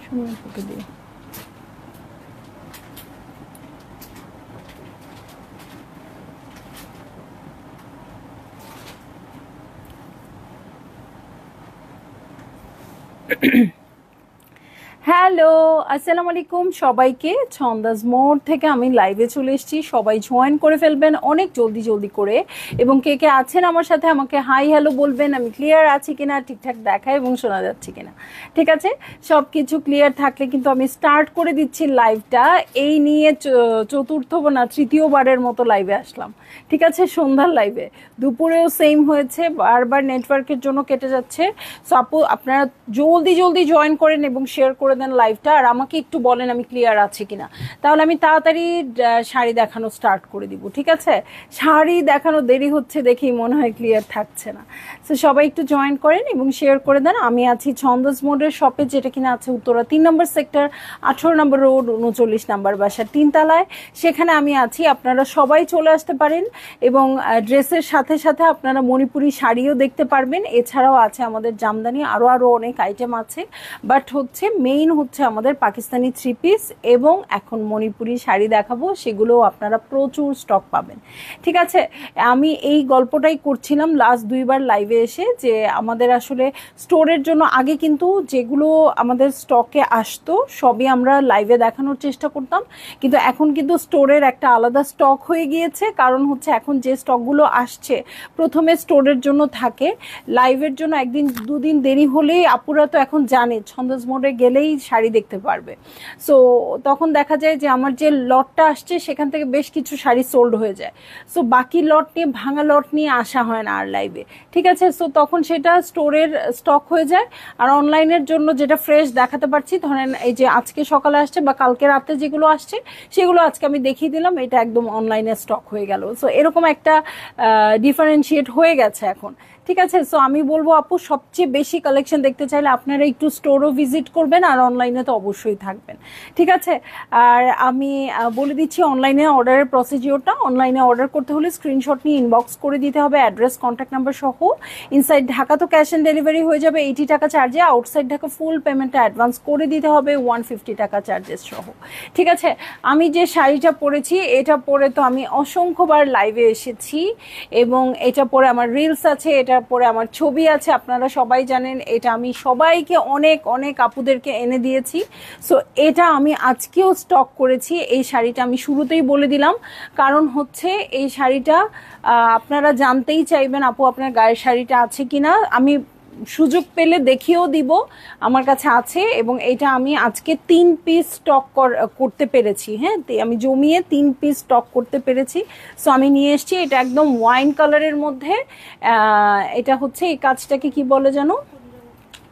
সুমিয়াপুকে দিই। হ্যালো, আসসালামু আলাইকুম সবাইকে। ছন্দাজ মোড থেকে আমি লাইভে চলে এসেছি, সবাই জয়েন করে ফেলবেন অনেক জলদি জলদি করে। এবং কে কে আছেন আমার সাথে আমাকে হাই হ্যালো বলবেন, আমি ক্লিয়ার আছি কিনা, ঠিকঠাক দেখা এবং শোনা যাচ্ছে কিনা। ঠিক আছে, সব কিছু ক্লিয়ার থাকলে কিন্তু আমি স্টার্ট করে দিচ্ছি লাইভটা। এই নিয়ে চতুর্থ না তৃতীয়বারের মতো লাইভে আসলাম। ঠিক আছে, সন্ধ্যার লাইভে, দুপুরেও সেম হয়েছে, বারবার নেটওয়ার্কের জন্য কেটে যাচ্ছে। সো আপু আপনারা জলদি জলদি জয়েন করেন এবং শেয়ার করে দেন লাইভটা, আর আমাকে একটু বলেন আমি ক্লিয়ার আছি কিনা, তাহলে আমি তাড়াতাড়ি শাড়ি দেখানো স্টার্ট করে দিব। ঠিক আছে, শাড়ি দেখানো দেরি হচ্ছে দেখেই মনে হয় ক্লিয়ার থাকছে না। সো সবাই একটু জয়েন করেন এবং শেয়ার করে দেন। আমি আছি ছন্দাজ মোডের শপে, যেটা কিনা আছে উত্তরা 3 নম্বর সেক্টর, 18 নম্বর রোড, 39 নম্বর বাসা, 3 তলায়। সেখানে আমি আছি, আপনারা সবাই চলে আসতে পারেন এবং ড্রেসের সাথে সাথে আপনারা মণিপুরি শাড়িও দেখতে পারবেন। এছাড়াও আছে আমাদের জামদানি, আরও অনেক আইটেম আছে, বাট হচ্ছে মেইন হচ্ছে আমাদের পাকিস্তানি 3 পিস এবং এখন মণিপুরি শাড়ি দেখাবো, সেগুলোও আপনারা প্রচুর স্টক পাবেন। ঠিক আছে, আমি এই গল্পটাই করছিলাম লাস্ট 2বার লাইভে এসে, যে আমাদের আসলে স্টোরের জন্য আগে কিন্তু যেগুলো আমাদের স্টকে আসতো সবই আমরা লাইভে দেখানোর চেষ্টা করতাম, কিন্তু এখন কিন্তু স্টোরের একটা আলাদা স্টক হয়ে গিয়েছে। কারণ হচ্ছে এখন যে স্টকগুলো আসছে প্রথমে স্টোরের জন্য থাকে, লাইভের জন্য একদিন দুদিন দেরি হলেই আপুরা তো এখন জানে ছন্দাজ মোডে গেলেই শাড়ি দেখতে পারবে। সো তখন দেখা যায় যে আমার যে লটটা আসছে সেখান থেকে বেশ কিছু শাড়ি সোল্ড হয়ে যায়। সো বাকি লট নিয়ে, ভাঙা লট নিয়ে আসা হয় না আর লাইভে। ঠিক আছে, সো তখন সেটা স্টোরের স্টক হয়ে যায়। আর অনলাইনের জন্য যেটা ফ্রেশ দেখাতে পারছি, ধরেন এই যে আজকে সকালে আসছে বা কালকে রাতে যেগুলো আসছে সেগুলো আজকে আমি দেখিয়ে দিলাম, এটা একদম অনলাইনে স্টক হয়ে গেল। সো এরকম একটা ডিফারেন্সিয়েট হয়ে গেছে এখন। ঠিক আছে, সো আমি বলবো আপু সবচেয়ে বেশি কালেকশন দেখতে চাইলে আপনারা একটু স্টোরও ভিজিট করবেন, আর অনলাইনে তো অবশ্যই থাকবেন। ঠিক আছে, আর আমি বলে দিচ্ছি অনলাইনে অর্ডারের প্রসিডিওরটা। অনলাইনে অর্ডার করতে হলে স্ক্রিনশট নিয়ে ইনবক্স করে দিতে হবে, অ্যাড্রেস, কন্ট্যাক্ট নাম্বার সহ। ইনসাইড ঢাকা তো ক্যাশ অন ডেলিভারি হয়ে যাবে 80 টাকা চার্জে, আউটসাইড ঢাকা ফুল পেমেন্টটা অ্যাডভান্স করে দিতে হবে 150 টাকা চার্জেস সহ। ঠিক আছে, আমি যে শাড়িটা পরেছি এটা পরে তো আমি অসংখ্যবার লাইভে এসেছি এবং এটা পরে আমার রিলস আছে, এটা পরে আমার ছবি আছে, আপনারা সবাই জানেন। এটা আমি সবাইকে অনেক অনেক আপুদেরকে এনে দিয়েছি। সো এটা আমি আজকেও স্টক করেছি। এই শাড়িটা আমি শুরুতেই বলে দিলাম, কারণ হচ্ছে এই শাড়িটা আপনারা জানতেই চাইবেন আপু আপনার গায়ের শাড়িটা আছে কিনা। আমি সুযোগ পেলে দেখিয়েও দিব, আমার কাছে আছে। এবং এটা আমি আজকে 3 পিস স্টক করতে পেরেছি। হ্যাঁ, আমি জমিয়ে 3 পিস স্টক করতে পেরেছি। সো আমি নিয়ে এসেছি, এটা একদম ওয়াইন কালারের মধ্যে। এটা হচ্ছে, এই কাজটাকে কি বলে জানো,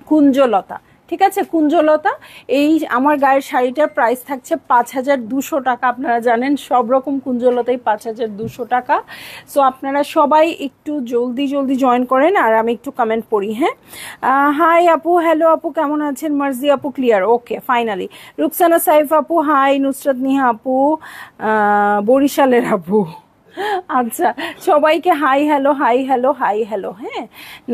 কুঞ্জলতা। ঠিক আছে, কুঞ্জলতা। এই আমার গায়ের শাড়িটার প্রাইস থাকছে 5200 টাকা। আপনারা জানেন সব রকম কুঞ্জলতাই 5200 টাকা। সো আপনারা সবাই একটু জলদি জলদি জয়েন করেন, আর আমি একটু কমেন্ট পড়ি। হ্যাঁ, হাই আপু, হ্যালো আপু, কেমন আছেন? মার্জি আপু ক্লিয়ার, ওকে ফাইনালি। রুকসানা সাইফ আপু হাই, নুসরাত নিহা আপু, বরিশালের আপু, আচ্ছা সবাইকে hi hello, hi hello, hi hello. হ্যাঁ,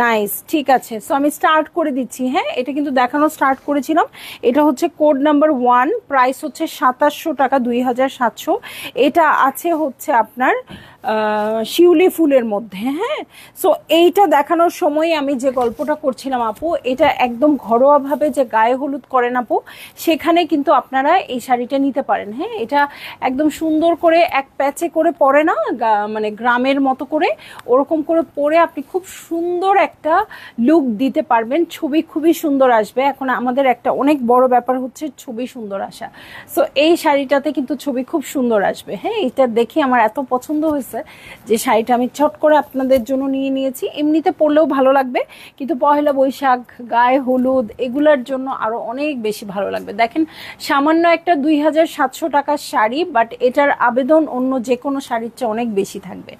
নাইস, ঠিক আছে। সো আমি স্টার্ট করে দিচ্ছি। হ্যাঁ, এটা কিন্তু দেখানো স্টার্ট করেছিলাম। এটা হচ্ছে কোড নাম্বার 1, প্রাইস হচ্ছে 2700 টাকা, 2700। এটা আছে হচ্ছে আপনার শিউলি ফুলের মধ্যে। হ্যাঁ, সো এইটা দেখানোর সময় আমি যে গল্পটা করছিলাম আপু, এটা একদম ঘরোয়াভাবে যে গায়ে হলুদ করেন আপু, সেখানে কিন্তু আপনারা এই শাড়িটা নিতে পারেন। হ্যাঁ, এটা একদম সুন্দর করে এক প্যাচে করে পরে না, মানে গ্রামের মতো করে ওরকম করে পরে আপনি খুব সুন্দর একটা লুক দিতে পারবেন, ছবি খুবই সুন্দর আসবে। এখন আমাদের একটা অনেক বড় ব্যাপার হচ্ছে ছবি সুন্দর আসা। সো এই শাড়িটাতে কিন্তু ছবি খুব সুন্দর আসবে। হ্যাঁ, এটা দেখে আমার এত পছন্দ হয়েছে যে শাড়িটা আমি চট করে আপনাদের জন্য নিয়ে নিয়েছি। এমনিতে পরলেও ভালো লাগবে, কিন্তু পহেলা বৈশাখ, গায়ে হলুদ, এগুলার জন্য আরো অনেক বেশি ভালো লাগবে। দেখেন সামান্য একটা 2700 টাকার শাড়ি, বাট এটার আবেদন অন্য যে কোনো শাড়ির চেয়ে অনেক বেশি থাকবে।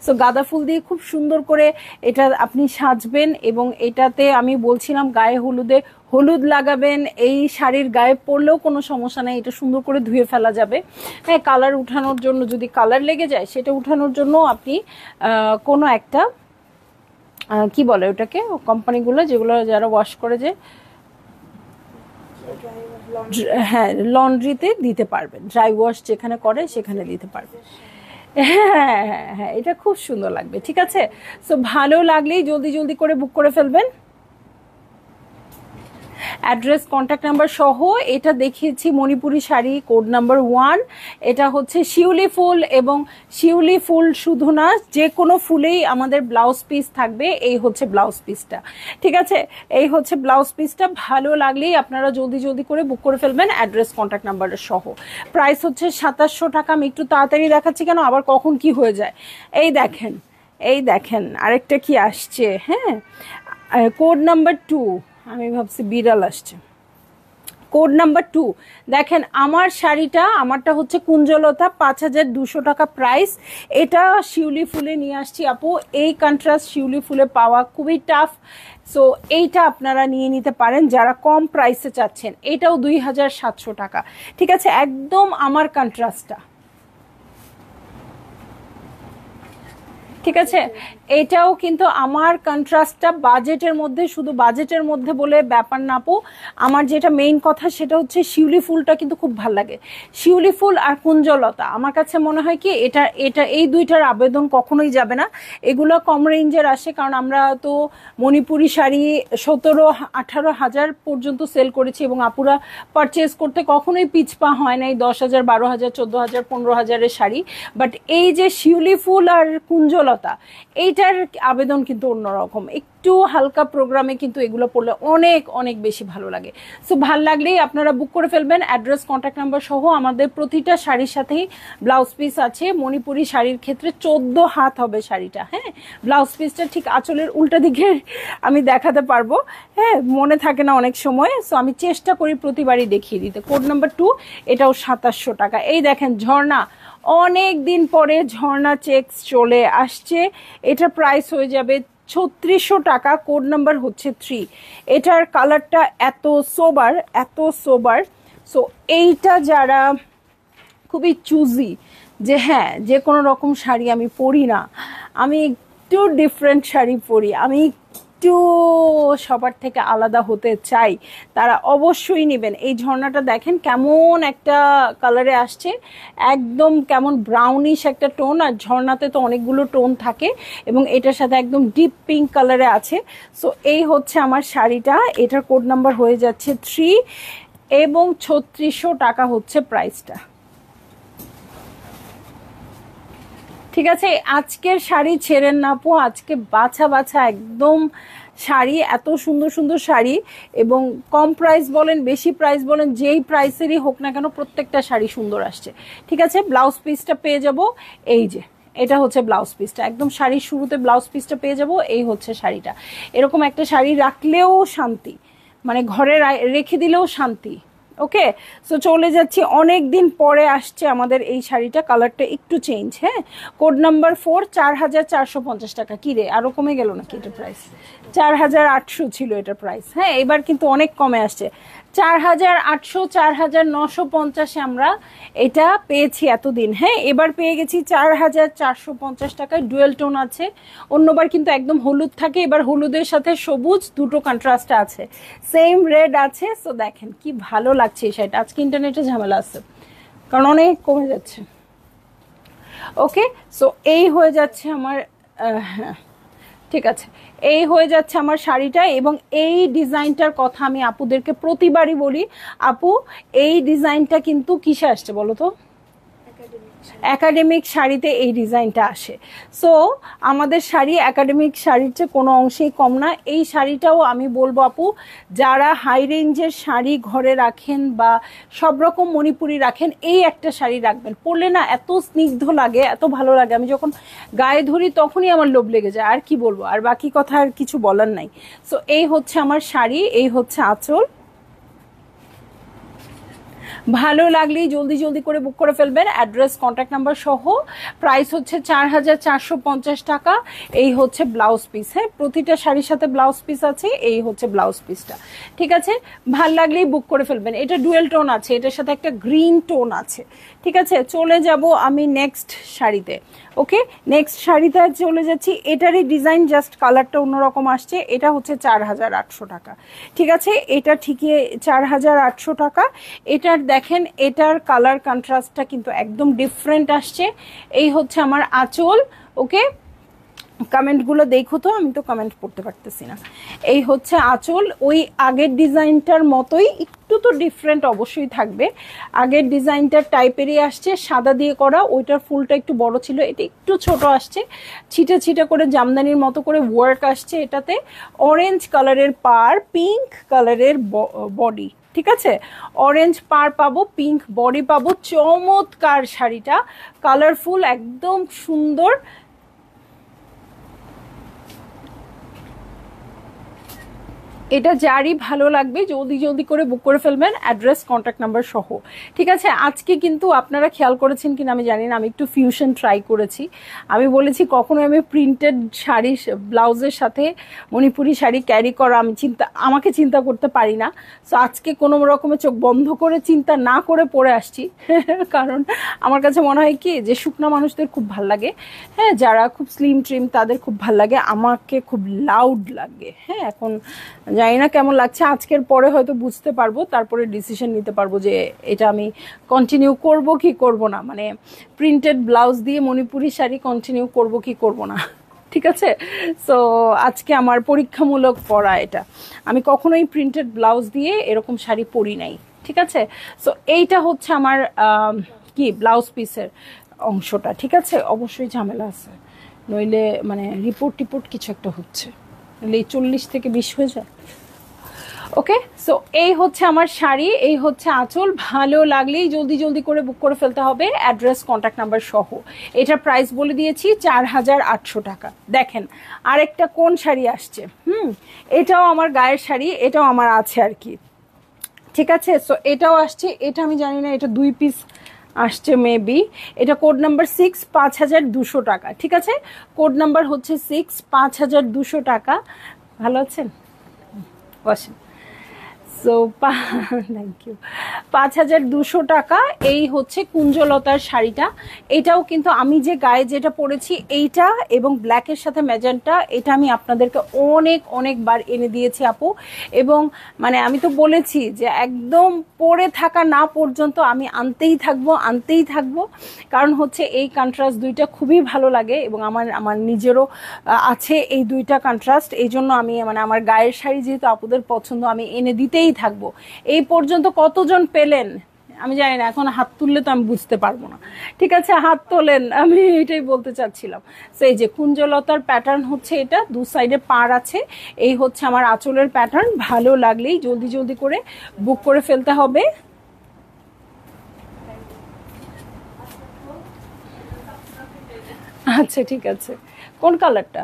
সো গাঁদা ফুল দিয়ে খুব সুন্দর করে এটা আপনি সাজবেন, এবং এটাতে আমি বলছিলাম গায়ে হলুদে হলুদ লাগাবেন, এই শাড়ির গায়ে পরলেও কোনো সমস্যা নেই, এটা সুন্দর করে ধুয়ে ফেলা যাবে। হ্যাঁ, কালার উঠানোর জন্য যদি কালার লেগে যায় সেটা উঠানোর জন্য আপনি কোনো একটা কি বলে ওটাকে, কোম্পানিগুলো যেগুলো যারা ওয়াশ করে, যে হ্যাঁ, লন্ড্রিতে দিতে পারবেন, ড্রাই ওয়াশ যেখানে করে সেখানে দিতে পারবেন। হ্যাঁ হ্যাঁ হ্যাঁ, এটা খুব সুন্দর লাগবে। ঠিক আছে, সো ভালো লাগলেই জলদি জলদি করে বুক করে ফেলবেন। অ্যাড্রেস, কন্ট্যাক্ট নাম্বার সহ। এটা দেখিয়েছি মণিপুরি শাড়ি, কোড নাম্বার 1। এটা হচ্ছে শিউলি ফুল, এবং শিউলি ফুল শুধু না, যে কোনো ফুলেই আমাদের ব্লাউজ পিস থাকবে। এই হচ্ছে ব্লাউজ পিসটা। ঠিক আছে, এই হচ্ছে ব্লাউজ পিসটা। ভালো লাগলেই আপনারা জলদি জলদি করে বুক করে ফেলবেন, অ্যাড্রেস কন্ট্যাক্ট নাম্বারের সহ। প্রাইস হচ্ছে 2700 টাকা। আমি একটু তাড়াতাড়ি দেখাচ্ছি, কেন আবার কখন কি হয়ে যায়। এই দেখেন, এই দেখেন আরেকটা কি আসছে। হ্যাঁ, কোড নাম্বার 2। আমি ভাবছি বিড়াল আসছে। কোড নাম্বার 2 দেখেন, আমার শাড়িটা, আমারটা হচ্ছে কুঞ্জলতা, 5200 টাকা প্রাইস। এটা শিউলি ফুলে নিয়ে আসছি আপু। এই কন্ট্রাস্ট শিউলি ফুলে পাওয়া খুবই টাফ, সো এইটা আপনারা নিয়ে নিতে পারেন যারা কম প্রাইসে চাচ্ছেন। এটাও 2700 টাকা। ঠিক আছে, একদম আমার কন্ট্রাস্টটা। ঠিক আছে, এটাও কিন্তু আমার কন্ট্রাস্টটা বাজেটের মধ্যে, শুধু বাজেটের মধ্যে বলে ব্যাপার না আপু। আমার যেটা মেইন কথা সেটা হচ্ছে শিউলি ফুলটা কিন্তু খুব ভালো লাগে। শিউলি ফুল আর কুঞ্জলতা আমার কাছে মনে হয় কি, এটা এটা এই দুইটার আবেদন কখনোই যাবে না। এগুলো কম রেঞ্জের আসে, কারণ আমরা তো মণিপুরি শাড়ি 17-18 হাজার পর্যন্ত সেল করেছি, এবং আপুরা পারচেস করতে কখনোই পিছপা হয় নাই 10,000, 12,000, 14,000, 15,000-এর শাড়ি। বাট এই যে শিউলি ফুল আর কুঞ্জলতা, এইটার আবেদন কিন্তু অন্যরকম। একটু হালকা প্রোগ্রামে কিন্তু এগুলো পড়লে অনেক অনেক বেশি ভালো লাগে। সো ভাল লাগলেই আপনারা বুক করে ফেলবেন, অ্যাড্রেস, কন্ট্যাক্ট নাম্বার সহ। আমাদের প্রতিটা শাড়ির সাথেই ব্লাউজ পিস আছে। মণিপুরি শাড়ির ক্ষেত্রে 14 হাত হবে শাড়িটা। হ্যাঁ, ব্লাউজ পিসটা ঠিক আঁচলের উল্টা দিকে আমি দেখাতে পারবো। হ্যাঁ, মনে থাকে না অনেক সময়, সো আমি চেষ্টা করি প্রতিবারই দেখিয়ে দিতে। কোড নাম্বার 2, এটাও 2700 টাকা। এই দেখেন ঝর্ণা, অনেক দিন পরে ঝর্ণা চেকস চলে আসছে। এটা প্রাইস হয়ে যাবে 3600 টাকা। কোড নাম্বার হচ্ছে 3। এটার কালারটা এত সোবার, এত সোবার। সো এইটা যারা খুবই চুজি, যে হ্যাঁ যে কোনো রকম শাড়ি আমি পরি না, আমি একটু ডিফারেন্ট শাড়ি পরি, আমি একটু সবার থেকে আলাদা হতে চাই, তারা অবশ্যই নেবেন। এই ঝর্ণাটা দেখেন কেমন একটা কালারে আসছে, একদম কেমন ব্রাউনিশ একটা টোন। আর ঝর্ণাতে তো অনেকগুলো টোন থাকে, এবং এটার সাথে একদম ডিপ পিঙ্ক কালারে আছে। সো এই হচ্ছে আমার শাড়িটা। এটার কোড নাম্বার হয়ে যাচ্ছে 3, এবং 3600 টাকা হচ্ছে প্রাইসটা। ঠিক আছে, আজকের শাড়ি ছেড়েন না আপু, আজকে বাছা বাছা একদম শাড়ি, এত সুন্দর সুন্দর শাড়ি, এবং কম প্রাইস বলেন বেশি প্রাইস বলেন যেই প্রাইসেরই হোক না কেন, প্রত্যেকটা শাড়ি সুন্দর আসছে। ঠিক আছে, ব্লাউজ পিসটা পেয়ে যাব, এই যে এটা হচ্ছে ব্লাউজ পিসটা, একদম শাড়ির শুরুতে ব্লাউজ পিসটা পেয়ে যাব। এই হচ্ছে শাড়িটা। এরকম একটা শাড়ি রাখলেও শান্তি, মানে ঘরে রেখে দিলেও শান্তি। ওকে, সো চলে যাচ্ছি, অনেক দিন পরে আসছে আমাদের এই শাড়িটা, কালারটা একটু চেঞ্জ। হ্যাঁ, কোড নাম্বার 4, 4450 টাকা। কি রে, আরো কমে গেল নাকি এটা প্রাইস? 4800 ছিল এটা প্রাইস। হ্যাঁ, এবার কিন্তু অনেক কমে আসছে। 4800, 4950-এ আমরা এটা পেয়েছি এতদিন। হ্যাঁ, এবার পেয়ে গেছি 4450 টাকায়। ডুয়েল টোন আছে, অন্যবার কিন্তু একদম হলুদ থাকে, এবার হলুদের সাথে সবুজ দুটো কন্ট্রাস্ট আছে, সেম রেড আছে। সো দেখেন কি ভালো লাগছে এই শাড়িটা। আজকে ইন্টারনেটে ঝামেলা আছে, কারণ অনেক কমে যাচ্ছে। ওকে, সো এই হয়ে যাচ্ছে আমার, হ্যাঁ ঠিক আছে, এই হয়ে যাচ্ছে আমার শাড়িটা। এবং এই ডিজাইনটার কথা আমি আপুদেরকে প্রতিবারই বলি, আপু এই ডিজাইনটা কিন্তু কিসে আসছে বলো তো? একাডেমিক শাড়িতে এই ডিজাইনটা আসে। সো আমাদের শাড়ি একাডেমিক শাড়ির চেয়ে কোনো অংশেই কম না। এই শাড়িটাও আমি বলবো আপু, যারা হাই রেঞ্জের শাড়ি ঘরে রাখেন বা সব রকম মণিপুরি রাখেন, এই একটা শাড়ি রাখবেন, পরলে না এত স্নিগ্ধ লাগে, এত ভালো লাগে। আমি যখন গায়ে ধরি তখনই আমার লোভ লেগে যায়। আর কি বলবো, আর বাকি কথা আর কিছু বলার নাই। সো এই হচ্ছে আমার শাড়ি, এই হচ্ছে আঁচল। ভালো লাগলেই জলদি জলদি করে বুক করে ফেলবেন, অ্যাড্রেস, কন্ট্যাক্ট নাম্বার সহ। প্রাইস হচ্ছে 4450 টাকা। এই হচ্ছে ব্লাউজ পিস। হ্যাঁ, প্রতিটা শাড়ির সাথে ব্লাউজ পিস আছে। এই হচ্ছে ব্লাউজ পিসটা। ঠিক আছে, ভাল লাগলেই বুক করে ফেলবেন। এটা ডুয়েল টোন আছে, এটার সাথে একটা গ্রিন টোন আছে। ঠিক আছে, চলে যাব আমি নেক্সট শাড়িতে। ওকে, নেক্সট শাড়িতে চলে যাচ্ছি। এটারই ডিজাইন, জাস্ট কালারটা অন্যরকম আসছে। এটা হচ্ছে 4800 টাকা। ঠিক আছে, এটা ঠিকই 4800 টাকা। এটার দেখেন, এটার কালার কন্ট্রাস্টটা কিন্তু একদম ডিফারেন্ট আসছে। এই হচ্ছে আমার আঁচল। ওকে, কমেন্টগুলো দেখো তো, আমি তো কমেন্ট পড়তে পারতেছি না। এই হচ্ছে আঁচল, ওই আগের ডিজাইনটার মতোই, একটু তো ডিফারেন্ট অবশ্যই থাকবে। আগের ডিজাইনটার টাইপেরই আসছে, সাদা দিয়ে করা। ওইটার ফুলটা একটু বড় ছিল, এটা একটু ছোট আসছে। ছিটে ছিটে করে জামদানির মতো করে ওয়ার্ক আসছে এটাতে। অরেঞ্জ কালারের পার, পিঙ্ক কালারের বডি। ঠিক আছে, অরেঞ্জ পার পাবো, পিঙ্ক বডি পাবো। চমৎকার শাড়িটা, কালারফুল, একদম সুন্দর। এটা যারই ভালো লাগবে জলদি জলদি করে বুক করে ফেলবেন, অ্যাড্রেস কন্ট্যাক্ট নাম্বার সহ। ঠিক আছে, আজকে কিন্তু আপনারা খেয়াল করেছেন কিনা আমি জানি না, আমি একটু ফিউশন ট্রাই করেছি। আমি বলেছি কখনো আমি প্রিন্টেড শাড়ি ব্লাউজের সাথে মণিপুরি শাড়ি ক্যারি করা আমাকে চিন্তা করতে পারি না। সো আজকে কোনো রকমের চোখ বন্ধ করে চিন্তা না করে পরে আসছি। কারণ আমার কাছে মনে হয় কি যে শুকনা মানুষদের খুব ভাল লাগে, হ্যাঁ, যারা খুব স্লিম ট্রিম তাদের খুব ভাল লাগে, আমাকে খুব লাউড লাগে। হ্যাঁ, এখন জানি না কেমন লাগছে, আজকের পরে হয়তো বুঝতে পারবো, তারপরে ডিসিশন নিতে পারবো যে এটা আমি কন্টিনিউ করব কি করব না, মানে প্রিন্টেড ব্লাউজ দিয়ে মণিপুরি শাড়ি কন্টিনিউ করব কি করব না। ঠিক আছে, সো আজকে আমার পরীক্ষামূলক পরা এটা। আমি কখনোই প্রিন্টেড ব্লাউজ দিয়ে এরকম শাড়ি পরি নাই। ঠিক আছে, সো এইটা হচ্ছে আমার কি ব্লাউজ পিসের অংশটা। ঠিক আছে, অবশ্যই ঝামেলা আছে, নইলে মানে রিপোর্ট কিছু একটা হচ্ছে, 40 থেকে 20 হয়ে যায়। ওকে, সো এই হচ্ছে আমার শাড়ি, এই হচ্ছে আঁচল। ভালো লাগলেই জলদি জলদি করে বুক করে ফেলতে হবে, অ্যাড্রেস কন্ট্যাক্ট নাম্বার সহ। এটার প্রাইস বলে দিয়েছি 4800 টাকা। দেখেন আরেকটা কোন শাড়ি আসছে, এটাও আমার গায়ের শাড়ি, এটাও আমার আছে আর কি। ঠিক আছে, সো এটাও আসছে। এটা আমি জানি না, এটা 2 পিস আসছে মেবি। এটা কোড নাম্বার 6, 5200 টাকা। ঠিক আছে, কোড নাম্বার হচ্ছে 6, 5200 টাকা। ভালো আছেন, বসেন। So thank you. 5200 টাকা। এই হচ্ছে কুঞ্জলতার শাড়িটা। এটাও কিন্তু আমি যে গায়ে যেটা পরেছি এইটা এবং ব্ল্যাকের সাথে ম্যাজেন্টা, এটা আমি আপনাদেরকে অনেকবার এনে দিয়েছি আপু। এবং মানে আমি তো বলেছি যে একদম পরে থাকা না পর্যন্ত আমি আনতেই থাকবো। কারণ হচ্ছে এই কন্ট্রাস্ট দুইটা খুবই ভালো লাগে এবং আমার নিজেরও আছে এই দুইটা কন্ট্রাস্ট। এই জন্য আমি মানে আমার গায়ের শাড়ি যেহেতু আপুদের পছন্দ, আমি এনে দিতেই থাকবো। এই পর্যন্ত কতজন পেলেন আমি জানি না, এখন হাত তুললে তো আমি বুঝতে পারবো না। ঠিক আছে, হাত তোলেন, আমি এটাই বলতে চাচ্ছিলাম। সেই যে কুঞ্জলতার প্যাটার্ন হচ্ছে এটা, 2 সাইডে পার আছে। এই হচ্ছে আমার আঁচলের প্যাটার্ন। ভালো লাগলেই জলদি জলদি করে বুক করে ফেলতে হবে। আচ্ছা ঠিক আছে, কোন কালারটা?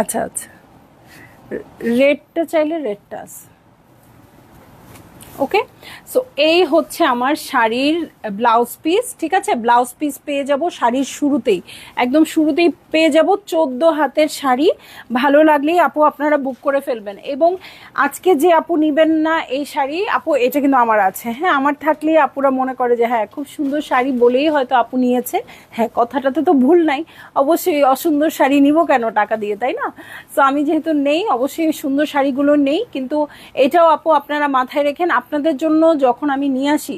আচ্ছা আচ্ছা, রেডটা চাইলে রেডটা আছে। ওকে, সো এই হচ্ছে আমার শাড়ির ব্লাউজ পিস। ঠিক আছে, ব্লাউজ পিস পেয়ে যাব শাড়ির শুরুতেই, একদম শুরুতেই পেয়ে যাব। 14 হাতের শাড়ি। ভালো লাগলেই আপু আপনারা বুক করে ফেলবেন। এবং আজকে যে আপু নিবেন না এই শাড়ি, আপু এটা কিন্তু আমার আছে। হ্যাঁ, আমার থাকলে আপুরা মনে করে যে হ্যাঁ খুব সুন্দর শাড়ি বলেই হয়তো আপু নিয়েছে। হ্যাঁ, কথাটাতে তো ভুল নাই, অবশ্যই অসুন্দর শাড়ি নিব কেন টাকা দিয়ে, তাই না? সো আমি যেহেতু নেই, অবশ্যই সুন্দর শাড়িগুলো নেই, কিন্তু এটাও আপু আপনারা মাথায় রেখেন। আপনাদের জন্য যখন আমি নিয়ে আসি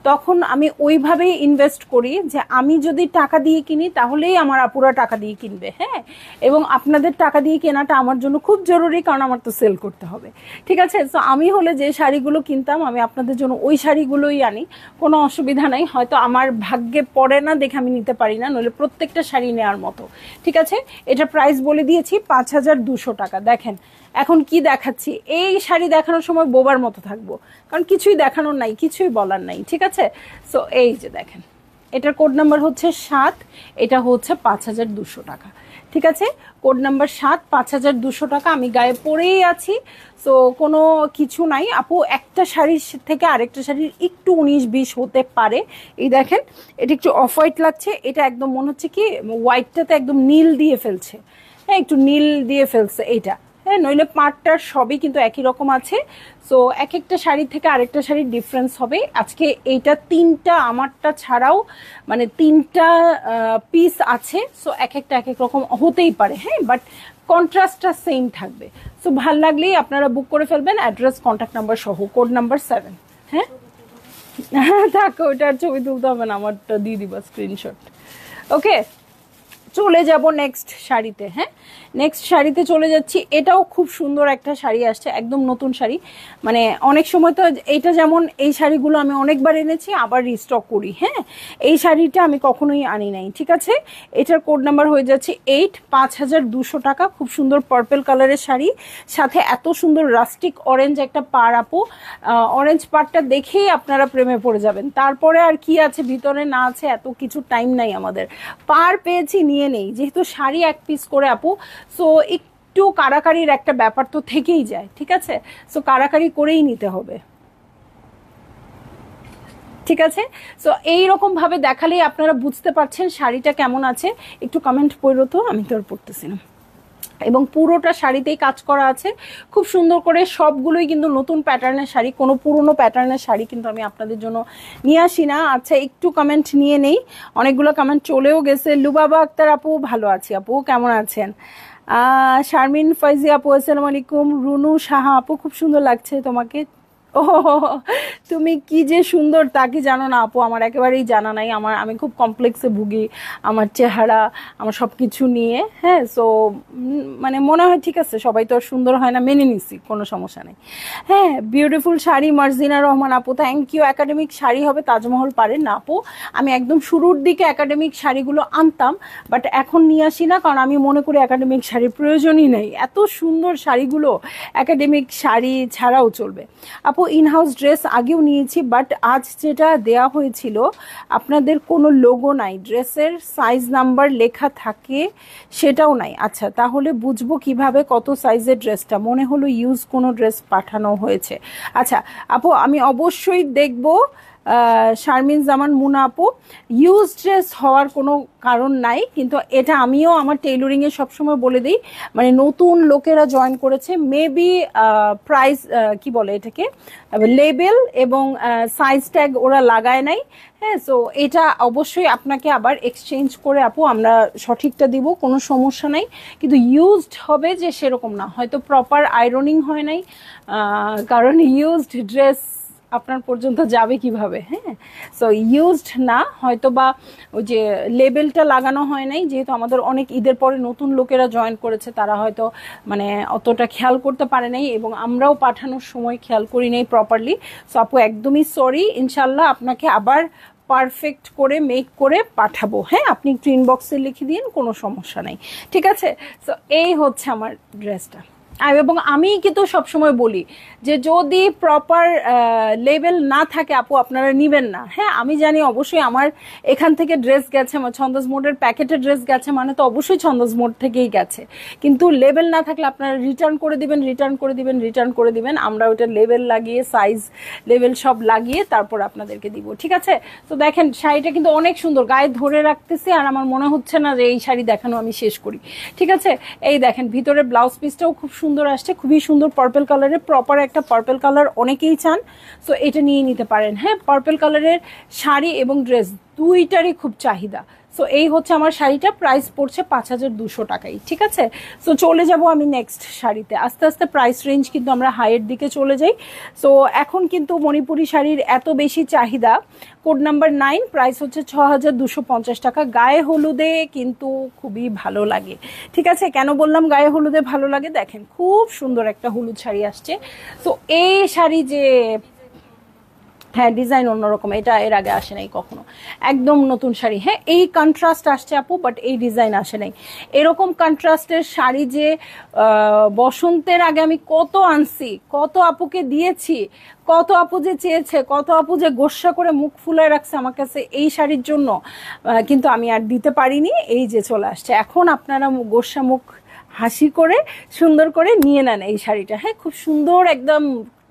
তখন আমি ওইভাবেই ইনভেস্ট করি যে আমি যদি টাকা দিয়ে কিনি তাহলেই আমার আপুরা টাকা দিয়ে কিনবে। হ্যাঁ, এবং আপনাদের টাকা দিয়ে কেনাটা আমার জন্য খুব জরুরি, কারণ আমার তো সেল করতে হবে। ঠিক আছে, তো আমি হলে যে শাড়িগুলো কিনতাম আমি আপনাদের জন্য ওই শাড়িগুলোই আনি, কোনো অসুবিধা নাই। হয়তো আমার ভাগ্যে পড়ে না দেখে আমি নিতে পারি না, নইলে প্রত্যেকটা শাড়ি নেওয়ার মতো। ঠিক আছে, এটা প্রাইস বলে দিয়েছি 5200 টাকা। দেখেন এখন কি দেখাচ্ছি, এই শাড়ি দেখানোর সময় বোবার মতো থাকবো, কারণ কিছুই দেখানোর নাই, কিছুই বলার নাই। ঠিক আছে, সো এই যে দেখেন, এটার কোড নাম্বার হচ্ছে 7, এটা হচ্ছে 5200 টাকা। ঠিক আছে, কোড নাম্বার 7, 5200 টাকা। আমি গায়ে পরেই আছি, সো কোনো কিছু নাই আপু। একটা শাড়ির থেকে আরেকটা শাড়ির একটু 19-20 হতে পারে। এই দেখেন, এটা একটু অফ হোয়াইট লাগছে, এটা একদম মনে হচ্ছে কি হোয়াইটটাতে একদম নীল দিয়ে ফেলছে। হ্যাঁ, একটু নীল দিয়ে ফেলছে এইটা। হ্যাঁ, নইলে পাটটার সবই কিন্তু একই রকম আছে। সো এক একটা শাড়ি থেকে আরেকটা শাড়ির ডিফারেন্স হবে। আজকে এইটা 3টা আমারটা ছাড়াও মানে 3টা পিস আছে। সো এক একটা এক এক রকম হতেই পারে, হ্যাঁ, বাট কন্ট্রাস্টটা সেম থাকবে। সো ভাল লাগলেই আপনারা বুক করে ফেলবেন, অ্যাড্রেস কন্ট্যাক্ট নাম্বার সহ, কোড নাম্বার 7। হ্যাঁ থাকো, ওটার ছবি তুলতে হবে না, আমারটা দিয়ে দিবা স্ক্রিনশট। ওকে, চলে যাব নেক্সট শাড়িতে। হ্যাঁ, নেক্সট শাড়িতে চলে যাচ্ছি। এটাও খুব সুন্দর একটা শাড়ি আসছে, একদম নতুন শাড়ি। মানে অনেক সময় তো এইটা, যেমন এই শাড়িগুলো আমি অনেকবার এনেছি, আবার রিস্টক করি। হ্যাঁ, এই শাড়িটা আমি কখনোই আনি নাই, ঠিক আছে। এটার কোড নাম্বার হয়ে যাচ্ছে 8, 5200 টাকা। খুব সুন্দর পার্পল কালারের শাড়ি, সাথে এত সুন্দর রাস্টিক অরেঞ্জ একটা পাড় আপু। অরেঞ্জ পাড়টা দেখেই আপনারা প্রেমে পড়ে যাবেন। তারপরে আর কি আছে ভিতরে না আছে এত কিছু টাইম নাই আমাদের। পাড় পেয়েছি নিয়ে নেই, যেহেতু শাড়ি এক পিস করে আপু। সো একটু কারাকারির একটা ব্যাপার তো থেকেই যায়, ঠিক আছে। সো কারাকারি করেই নিতে হবে, ঠিক আছে। সো এইরকম ভাবে দেখালেই আপনারা বুঝতে পারছেন শাড়িটা কেমন আছে। একটু কমেন্ট পড়ো তো, আমি তো আর পড়তেছি না। এবং পুরোটা শাড়িতেই কাজ করা আছে খুব সুন্দর করে। সবগুলোই কিন্তু নতুন প্যাটার্নের শাড়ি, কোনো পুরনো প্যাটার্নের শাড়ি কিন্তু আমি আপনাদের জন্য নিয়ে আসি না। আচ্ছা, একটু কমেন্ট নিয়ে নেই, অনেকগুলো কমেন্ট চলেও গেছে। লুবাবা আক্তার আপু, ভালো আছি আপু, কেমন আছেন? শারমিন ফাইজি আপু, আসসালামু আলাইকুম। রুনু সাহা আপু, খুব সুন্দর লাগছে তোমাকে। ও, তুমি কি যে সুন্দর তা কি জানো না আপু, আমার একেবারেই জানা নাই। আমি খুব কমপ্লেক্সে ভুগি আমার চেহারা, আমার সব কিছু নিয়ে। হ্যাঁ, সো মানে মনে হয় ঠিক আছে, সবাই তো আর সুন্দর হয় না, মেনে নিছি, কোনো সমস্যা নেই। হ্যাঁ, বিউটিফুল শাড়ি মার্জিনা রহমান আপু, থ্যাংক ইউ। একাডেমিক শাড়ি হবে, তাজমহল পারেন না আপু? আমি একদম শুরুর দিকে একাডেমিক শাড়িগুলো আনতাম, বাট এখন নিয়ে আসি না, কারণ আমি মনে করি একাডেমিক শাড়ির প্রয়োজনই নেই। এত সুন্দর শাড়িগুলো একাডেমিক শাড়ি ছাড়াও চলবে আপু। ইনহাউস ড্রেস আগেও নিয়েছি, বাট আজ যেটা দেয়া হয়েছিল আপনাদের কোনো লোগো নাই, ড্রেসের সাইজ নাম্বার লেখা থাকে সেটাও নাই। আচ্ছা, তাহলে বুঝবো কিভাবে কত সাইজের ড্রেসটা? মনে হলো ইউজ কোনো ড্রেস পাঠানো হয়েছে। আচ্ছা আপু, আমি অবশ্যই দেখবো। শারমিন জামান মুনা আপু, ইউজ ড্রেস হওয়ার কোনো কারণ নাই, কিন্তু এটা আমিও আমার টেইলরিংয়ে সবসময় বলে দিই, মানে নতুন লোকেরা জয়েন করেছে, মেবি প্রাইস কি বলে এটাকে, লেবেল এবং সাইজ ট্যাগ ওরা লাগায় নাই। হ্যাঁ, সো এটা অবশ্যই আপনাকে আবার এক্সচেঞ্জ করে আপু আমরা সঠিকটা দিব, কোনো সমস্যা নাই। কিন্তু ইউজড হবে যে সেরকম না, হয়তো প্রপার আয়রনিং হয় নাই, কারণ ইউজড ড্রেস আপনার পর্যন্ত যাবে কিভাবে? হ্যাঁ, সো ইউজড না, হয়তো বা ওই যে লেবেলটা লাগানো হয় নাই, যেহেতু আমাদের অনেক ঈদের পরে নতুন লোকেরা জয়েন করেছে, তারা হয়তো মানে অতটা খেয়াল করতে পারে নাই, এবং আমরাও পাঠানোর সময় খেয়াল করি নাই প্রপারলি। সো আপু একদমই সরি, ইনশাল্লাহ আপনাকে আবার পারফেক্ট করে মেক করে পাঠাবো। হ্যাঁ, আপনি একটু ইনবক্সে লিখে দিন, কোনো সমস্যা নেই, ঠিক আছে। সো এই হচ্ছে আমার ড্রেসটা। এবং আমি কিন্তু সবসময় বলি যে যদি প্রপার লেভেল না থাকে আপু আপনারা নিবেন না। হ্যাঁ, আমি জানি অবশ্যই আমার এখান থেকে ড্রেস গেছে, আমার ছন্দস মোডের প্যাকেটে ড্রেস গেছে মানে তো অবশ্যই ছন্দস মোড থেকেই গেছে, কিন্তু লেভেল না থাকলে আপনারা রিটার্ন করে দিবেন, রিটার্ন করে দিবেন, রিটার্ন করে দিবেন। আমরা ওটা লেভেল লাগিয়ে সাইজ লেভেল সব লাগিয়ে তারপর আপনাদেরকে দিব, ঠিক আছে। তো দেখেন শাড়িটা কিন্তু অনেক সুন্দর, গায়ে ধরে রাখতেছি আর আমার মনে হচ্ছে না যে এই শাড়ি দেখানো আমি শেষ করি, ঠিক আছে। এই দেখেন ভিতরে ব্লাউজ পিসটাও খুব সুন্দর আসছে, খুবই সুন্দর পার্পল কালারের, প্রপার একটা পার্পল কালার অনেকেই চান, সো এটা নিয়ে নিতে পারেন। হ্যাঁ, পার্পল কালারের শাড়ি এবং ড্রেস দুইটারই খুব চাহিদা। সো এই হচ্ছে আমার শাড়িটা, প্রাইস পড়ছে 5200 টাকাই, ঠিক আছে। সো চলে যাব আমি নেক্সট শাড়িতে, আস্তে আস্তে প্রাইস রেঞ্জ কিন্তু আমরা হাইয়ের দিকে চলে যাই। সো এখন কিন্তু মণিপুরি শাড়ির এত বেশি চাহিদা, কোড নাম্বার 9, প্রাইস হচ্ছে 6250 টাকা। গায়ে হলুদে কিন্তু খুবই ভালো লাগে, ঠিক আছে। কেন বললাম গায়ে হলুদে ভালো লাগে? দেখেন খুব সুন্দর একটা হলুদ শাড়ি আসছে। তো এই শাড়ি যে, হ্যাঁ ডিজাইন অন্যরকম, এটা এর আগে আসে নাই কখনো, একদম নতুন শাড়ি। হ্যাঁ, এই কন্ট্রাস্ট আসছে আপু, বাট এই ডিজাইন আসে নাই। এরকম কন্ট্রাস্টের শাড়ি যে বসন্তের আগে আমি কত আনছি, কত আপুকে দিয়েছি, কত আপু যে চেয়েছে, কত আপু যে গোস্বা করে মুখ ফুলায় রাখছে আমার কাছে এই শাড়ির জন্য, কিন্তু আমি আর দিতে পারিনি। এই যে চলে আসছে, এখন আপনারা গোস্বা মুখ হাসি করে সুন্দর করে নিয়ে নেন এই শাড়িটা। হ্যাঁ, খুব সুন্দর একদম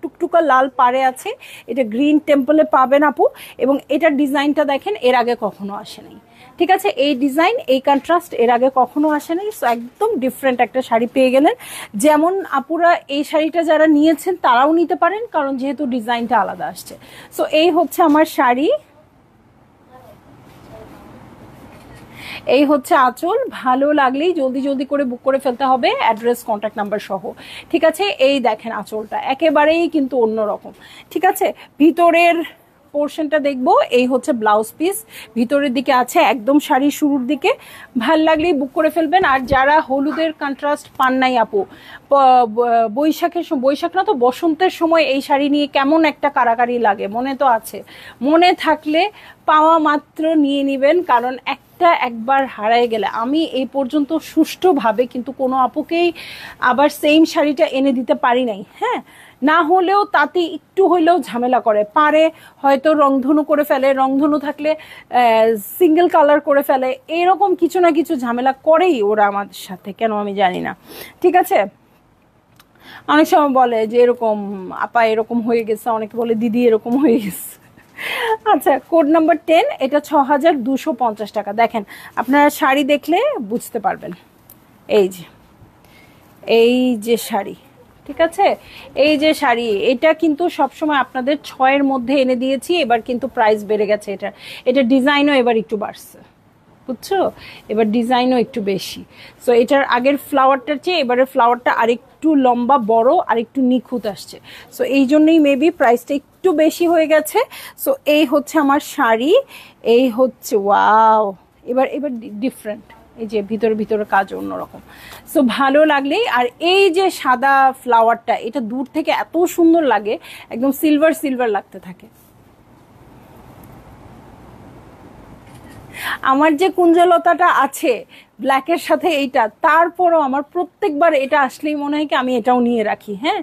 টুকটুকা লাল পাড়ে আছে, এটা গ্রিন টেম্পলে পাবেন আপু। এবং এটার ডিজাইনটা দেখেন, এর আগে কখনো আসে নাই, ঠিক আছে? এই ডিজাইন, এই কন্ট্রাস্ট এর আগে কখনো আসে নাই। সো একদম ডিফারেন্ট একটা শাড়ি পেয়ে গেলেন। যেমন আপুরা এই শাড়িটা যারা নিয়েছেন তারাও নিতে পারেন, কারণ যেহেতু ডিজাইনটা আলাদা আসছে। সো এই হচ্ছে আমার শাড়ি, এই হচ্ছে আঁচল। ভালো লাগলেই জলদি জলদি করে বুক করে ফেলতে হবে, অ্যাড্রেস কন্ট্যাক্ট নাম্বার সহ, ঠিক আছে? এই দেখেন আঁচলটা একেবারেই কিন্তু অন্যরকম, ঠিক আছে? ভিতরের পোর্শনটা দেখবো, এই হচ্ছে ব্লাউজ পিস, ভিতরের দিকে আছে একদম শাড়ির শুরুর দিকে। ভাল লাগলেই বুক করে ফেলবেন। আর যারা হলুদের কন্ট্রাস্ট পান নাই আপু, বৈশাখ না তো বসন্তের সময় এই শাড়ি নিয়ে কেমন একটা কারাকারি লাগে, মনে তো আছে? মনে থাকলে পাওয়া মাত্র নিয়ে নিবেন, কারণ একবার হারায় গেলে, আমি এই পর্যন্ত সুষ্ঠুভাবে কিন্তু কোনো আপুকেই আবার সেম শাড়িটা এনে দিতে পারি নাই। হ্যাঁ, না হলেও তাতে একটু হইলেও ঝামেলা করে, পারে হয়তো রংধনু করে ফেলে, রংধনু থাকলে সিঙ্গেল কালার করে ফেলে, এরকম কিছু না কিছু ঝামেলা করেই ওরা আমাদের সাথে, কেন আমি জানি না, ঠিক আছে? অনেক সময় বলে যে এরকম আপা এরকম হয়ে গেছে, অনেকে বলে দিদি এরকম হয়ে গেছে। আচ্ছা, কোড নাম্বার 10, এটা 6250 টাকা। দেখেন, আপনারা শাড়ি দেখলে বুঝতে পারবেন। এই যে শাড়ি, ঠিক আছে? এই যে শাড়ি, এটা কিন্তু সবসময় আপনাদের 6-এর মধ্যে এনে দিয়েছি, এবার কিন্তু প্রাইস বেড়ে গেছে। এটা ডিজাইনও এবার একটু বাড়ছে, বুঝছো? এবার ডিজাইনও একটু বেশি। সো এটার আগের ফ্লাওয়ারটার চেয়ে এবারের ফ্লাওয়ারটা আরেকটু লম্বা, বড়, আর একটু নিখুঁত আসছে। সো এই জন্যই মেবি প্রাইসটা একটু বেশি হয়ে গেছে। সো এই হচ্ছে আমার শাড়ি, এই হচ্ছে, ওয়াও, এবার ডিফারেন্ট, এই যে ভিতরে কাজ অন্যরকম। সো ভালো লাগলেই, আর এই যে সাদা ফ্লাওয়ারটা, এটা দূর থেকে এত সুন্দর লাগে, একদম সিলভার লাগতে থাকে। আমার যে কুঞ্জলতাটা আছে ব্ল্যাকের সাথে এইটা, তারপরও আমার প্রত্যেকবার এটা আসলেই মনে হয় কি আমি এটাও নিয়ে রাখি। হ্যাঁ,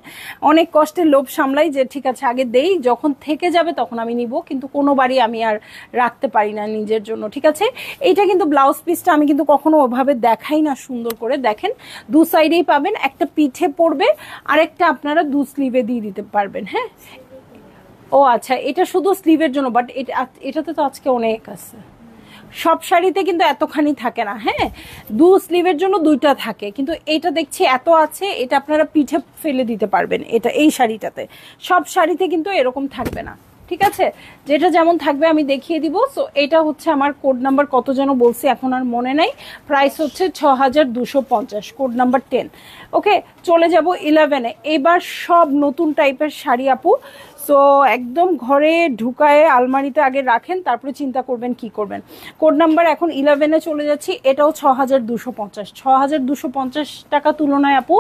অনেক কষ্টের লোভ সামলাই যে ঠিক আছে আগে দেই, যখন থেকে যাবে তখন আমি নিব, কিন্তু কোনোবারই আমি আর রাখতে পারি না নিজের জন্য, ঠিক আছে? এইটা কিন্তু ব্লাউজ পিসটা আমি কিন্তু কখনো ওভাবে দেখাই না সুন্দর করে। দেখেন, দু সাইডেই পাবেন, একটা পিঠে পড়বে, আরেকটা আপনারা দু স্লিভে দিয়ে দিতে পারবেন। হ্যাঁ, ও আচ্ছা, এটা শুধু স্লিভের জন্য, বাট এটাতে তো আজকে অনেক আছে। সব শাড়িতে কিন্তু এতখানি থাকে না। হ্যাঁ, দু স্লিভের জন্য দুইটা থাকে, কিন্তু এটা দেখছি এত আছে, এটা আপনারা পিঠে ফেলে দিতে পারবেন। এটা এই শাড়িটাতে, সব শাড়িতে কিন্তু এরকম থাকবে না, ঠিক আছে? যেটা যেমন থাকবে আমি দেখিয়ে দিব। সো এটা হচ্ছে আমার কোড নাম্বার কত যেন বলছি, এখন আর মনে নাই। প্রাইস হচ্ছে 6250, কোড নাম্বার 10। ওকে, চলে যাব 11-এ। এবার সব নতুন টাইপের শাড়ি আপু। সো একদম ঘরে ঢুকায়ে আলমারিতে আগে রাখেন, তারপরে চিন্তা করবেন কি করবেন। কোড নাম্বার এখন 11-এ চলে যাচ্ছি। এটাও 6250, 6250 টাকা তুলনায় আপু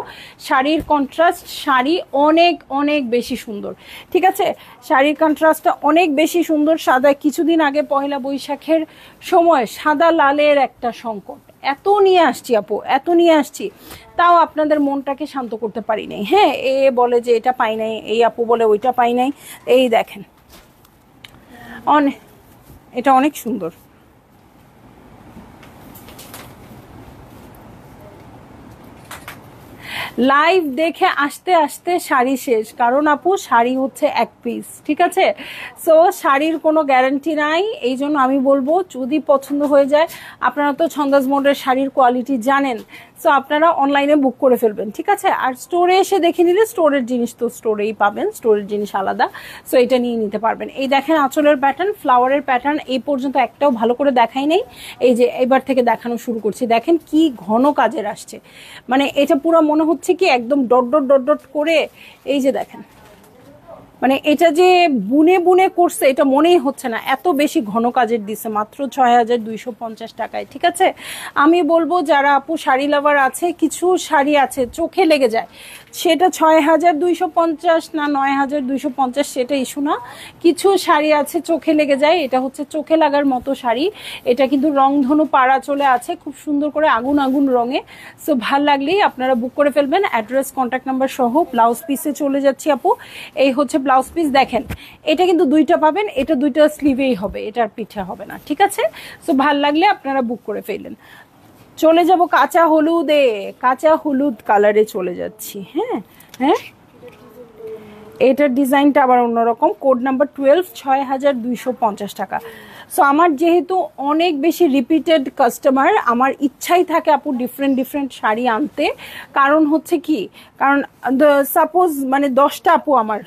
শাড়ির কন্ট্রাস্ট, শাড়ি অনেক অনেক বেশি সুন্দর, ঠিক আছে? শাড়ির কন্ট্রাস্টটা অনেক বেশি সুন্দর। সাদা, কিছুদিন আগে পহেলা বৈশাখের সময় সাদা লালের একটা সংকট, এত নিয়ে আসছি আপু, এত নিয়ে আসছি, তাও আপনাদের মনটাকে শান্ত করতে পারি নাই। হ্যাঁ, এ বলে যে এটা পাই নাই, এই আপু বলে ওইটা পাই নাই। এই দেখেন, এটা অনেক সুন্দর। লাইভ দেখে আসতে আসতে শাড়ি শেষ, কারণ আপু শাড়ি হচ্ছে এক পিস, ঠিক আছে? সো শাড়ির কোনো গ্যারান্টি নাই। এই জন্য আমি বলবো, যদি পছন্দ হয়ে যায়, আপনারা তো ছন্দাজ মোডের শাড়ির কোয়ালিটি জানেন, সো আপনারা অনলাইনে বুক করে ফেলবেন, ঠিক আছে? আর স্টোরে এসে দেখে নিলে, স্টোরের জিনিস তো স্টোরেই পাবেন, স্টোরের জিনিস আলাদা। সো এটা নিয়ে নিতে পারবেন। এই দেখেন আঁচলের প্যাটার্ন, ফ্লাওয়ারের প্যাটার্ন এই পর্যন্ত একটাও ভালো করে দেখাই নাই। এই যে এবার থেকে দেখানো শুরু করছি, দেখেন কি ঘন কাজের আসছে, মানে এটা পুরো মনে হচ্ছে কি একদম ডট ডট ডট ডট করে। এই যে দেখেন, মানে এটা যে বুনে বুনে করছে এটা মনেই হচ্ছে না, এত বেশি ঘন কাজের দিছে, মাত্র 6250 টাকায়, ঠিক আছে? আমি বলবো যারা আপু শাড়ি লাভার আছে, কিছু শাড়ি আছে চোখে লেগে যায়, সেটা 6250 না 9250 সেটা ইস্যু না। কিছু শাড়ি আছে চোখে লেগে যায়, এটা হচ্ছে চোখে লাগার মতো শাড়ি। এটা কিন্তু রংধনু পাড়া চলে আছে খুব সুন্দর করে, আগুন আগুন রঙে। সো ভাল লাগলেই আপনারা বুক করে ফেলবেন, অ্যাড্রেস কন্ট্যাক্ট নাম্বার সহ। ব্লাউজ পিসে চলে যাচ্ছি আপু, এই হচ্ছে ব্লাউজ পিস। দেখেন, এটা কিন্তু দুইটা পাবেন, এটা দুইটা স্লিভেই হবে, এটার পিঠে হবে না, ঠিক আছে? সো ভাল লাগলে আপনারা বুক করে ফেললেন। চলে যাব কাঁচা হলুদে, কাঁচা হলুদ কালারে চলে যাচ্ছি। হ্যাঁ হ্যাঁ, এটার ডিজাইনটা আবার অন্যরকম, কোড নাম্বার 12, 6250 টাকা। সো আমার যেহেতু অনেক বেশি রিপিটেড কাস্টমার, আমার ইচ্ছাই থাকে আপু ডিফারেন্ট ডিফারেন্ট শাড়ি আনতে। কারণ হচ্ছে কি, কারণ সাপোজ মানে 10টা আপু আমার,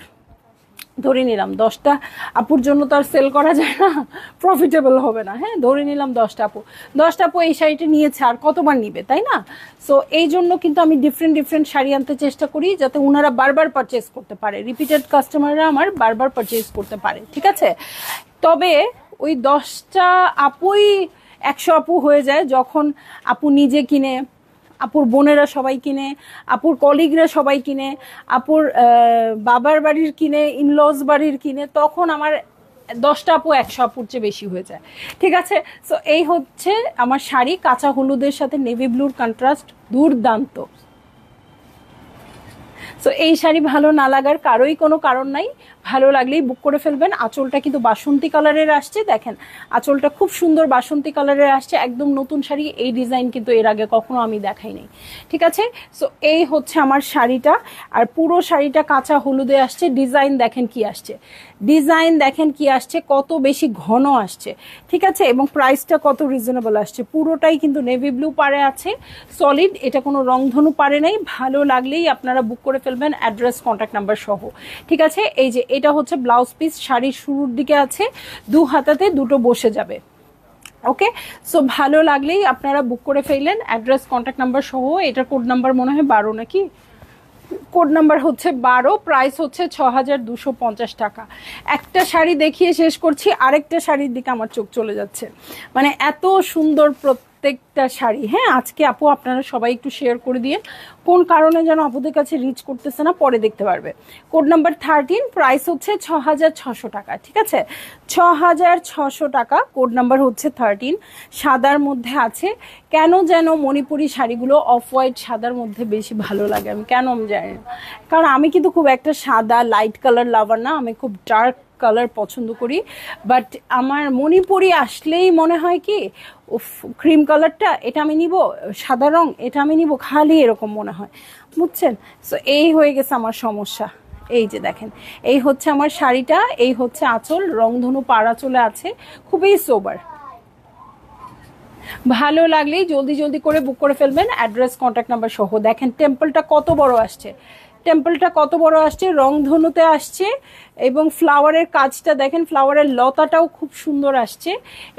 ধরে নিলাম 10টা আপুর জন্য তো আর সেল করা যায় না, প্রফিটেবল হবে না। হ্যাঁ, ধরে নিলাম 10টা আপু, 10টা আপু এই শাড়িটা নিয়েছে, আর কতবার নিবে, তাই না? সো এই জন্য কিন্তু আমি ডিফারেন্ট ডিফারেন্ট শাড়ি আনতে চেষ্টা করি, যাতে ওনারা বারবার পারচেস করতে পারে, রিপিটেড কাস্টমাররা আমার বারবার পারচেস করতে পারে, ঠিক আছে? তবে ওই 10টা আপুই 100 আপু হয়ে যায় যখন আপু নিজে কিনে, আপুর বোনেরা সবাই কিনে, আপুর কলিগরা সবাই কিনে, আপুর বাবার বাড়ির কিনে, ইনলজ বাড়ির কিনে, তখন আমার 10টা আপু 100 আপুর চেয়ে বেশি হয়ে যায়, ঠিক আছে? সো এই হচ্ছে আমার শাড়ি, কাঁচা হলুদের সাথে নেভি ব্লুর কন্ট্রাস্ট দুর্দান্ত। সো এই শাড়ি ভালো না লাগার কারোই কোনো কারণ নাই, ভালো লাগলেই বুক করে ফেলবেন। আঁচলটা কিন্তু বাসন্তী কালারের আসছে, দেখেন আঁচলটা খুব সুন্দর বাসন্তী কালারের আসছে, একদম নতুন শাড়ি। এই ডিজাইন কিন্তু এর আগে কখনো আমি দেখাই নাই, ঠিক আছে? সো এই হচ্ছে আমার শাড়িটা, আর পুরো শাড়িটা কাঁচা হলুদে আসছে। ডিজাইন দেখেন কি আসছে, ডিজাইন দেখেন কি আসছে, কত বেশি ঘন আসছে, ঠিক আছে? এবং প্রাইসটা কত রিজনেবল আসছে। পুরোটাই কিন্তু নেভি ব্লু পারে আছে, সলিড, এটা কোনো রংধনু পারে নাই। ভালো লাগলেই আপনারা বুক করে ফেলবেন, অ্যাড্রেস কন্ট্যাক্ট নাম্বার সহ, ঠিক আছে? এই যে এটা হচ্ছে ব্লাউজ পিস, শাড়ির শুরুর দিকে আছে, 2 হাতাতে দুটো বসে যাবে, ওকে? সো ভালো লাগলেই আপনারা বুক করে ফেললেন, অ্যাড্রেস কন্ট্যাক্ট নাম্বার সহ। এটার কোড নাম্বার মনে হয় 12 নাকি, কোড নাম্বার হচ্ছে 12, প্রাইস হচ্ছে 6250 টাকা। একটা শাড়ি দেখিয়ে শেষ করছি, আরেকটা শাড়ির দিকে আমার চোখ চলে যাচ্ছে, মানে এত সুন্দর প্রত্যেকটা শাড়ি। হ্যাঁ, আজকে আপু আপনারা সবাই একটু শেয়ার করে দিয়ে, কোন কারণে যেন আপুদের কাছে রিচ করতেছে না, পরে দেখতে পারবে। কোড নাম্বার 13, প্রাইস হচ্ছে 6600 টাকা, ঠিক আছে? 6600 টাকা, কোড নাম্বার হচ্ছে 13, সাদার মধ্যে আছে। কেন যেন মণিপুরি শাড়িগুলো অফ হোয়াইট সাদার মধ্যে বেশি ভালো লাগে, আমি কেন আমি জানি না। কারণ আমি কিন্তু খুব একটা সাদা লাইট কালার লাভার না, আমি খুব ডার্ক কালার পছন্দ করি। বাট আমার মণিপুরি আসলেই মনে হয় কি, ক্রিম কালারটা এটা আমি নিব, সাদা রং এটা আমি নিব, খালি এরকম মনে হয়, বুঝছেন? সো এই হয়ে গেছে আমার সমস্যা। এই যে দেখেন, এই হচ্ছে আমার শাড়িটা, এই হচ্ছে আঁচল, রংধনু পাড়া চলে আছে, খুবই সোবার। ভালো লাগলেই জলদি জলদি করে বুক করে ফেলবেন, অ্যাড্রেস কন্ট্যাক্ট নাম্বার সহ। দেখেন টেম্পলটা কত বড় আসছে, টেম্পলটা কত বড় আসছে, রংধনুতে আসছে, এবং ফ্লাওয়ারের কাজটা দেখেন, ফ্লাওয়ারের লতাটাও খুব সুন্দর আসছে।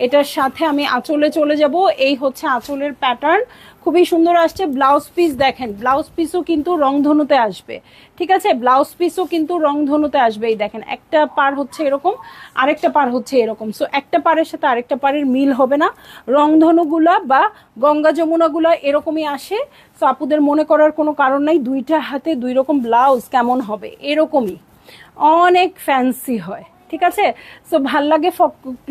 এটার সাথে আমি আঁচলে চলে যাব, এই হচ্ছে আঁচলের প্যাটার্ন, খুবই সুন্দর আসছে। ব্লাউজ পিস দেখেন, ব্লাউজ পিসও কিন্তু রংধনুতে আসবে, ঠিক আছে? ব্লাউজ পিসও কিন্তু রংধনুতে আসবে। এই দেখেন, একটা পার হচ্ছে এরকম, আরেকটা পার হচ্ছে এরকম। সো একটা পারের সাথে আরেকটা পারের মিল হবে না, রংধনুগুলা বা গঙ্গা যমুনাগুলা এরকমই আসে। সো আপুদের মনে করার কোনো কারণ নাই, দুইটা হাতে দুই রকম ব্লাউজ কেমন হবে, এরকমই অনেক ফ্যান্সি হয়, ঠিক আছে? সো ভাল লাগে,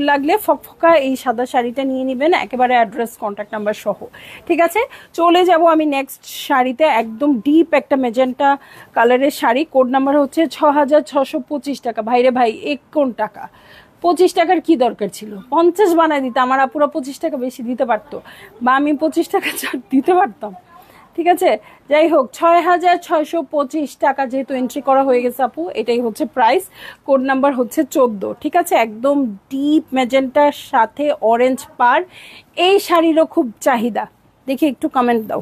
লাগলে ফকফকা এই সাদা শাড়িটা নিয়ে নেবেন, একেবারে অ্যাড্রেস কন্ট্যাক্ট নাম্বার সহ, ঠিক আছে? চলে যাব আমি নেক্সট শাড়িতে, একদম ডিপ একটা মেজেন্টা কালারের শাড়ি, কোড নাম্বার হচ্ছে 6625 টাকা। ভাইরে ভাই, কোন টাকা 25 টাকার কি দরকার ছিল? 50 বানায় দিতে, আমার আপুরা 25 টাকা বেশি দিতে পারতো, বা আমি 25 টাকা দিতে পারতাম, ঠিক আছে? যাই হোক, 6625 টাকা যেহেতু এন্ট্রি করা হয়ে গেছে আপু, এটাই হচ্ছে প্রাইস। কোড নাম্বার হচ্ছে 14, ঠিক আছে? একদম ডিপ ম্যাজেন্টার সাথে অরেঞ্জ পার, এই শাড়িরও খুব চাহিদা, দেখি একটু কমেন্ট দাও।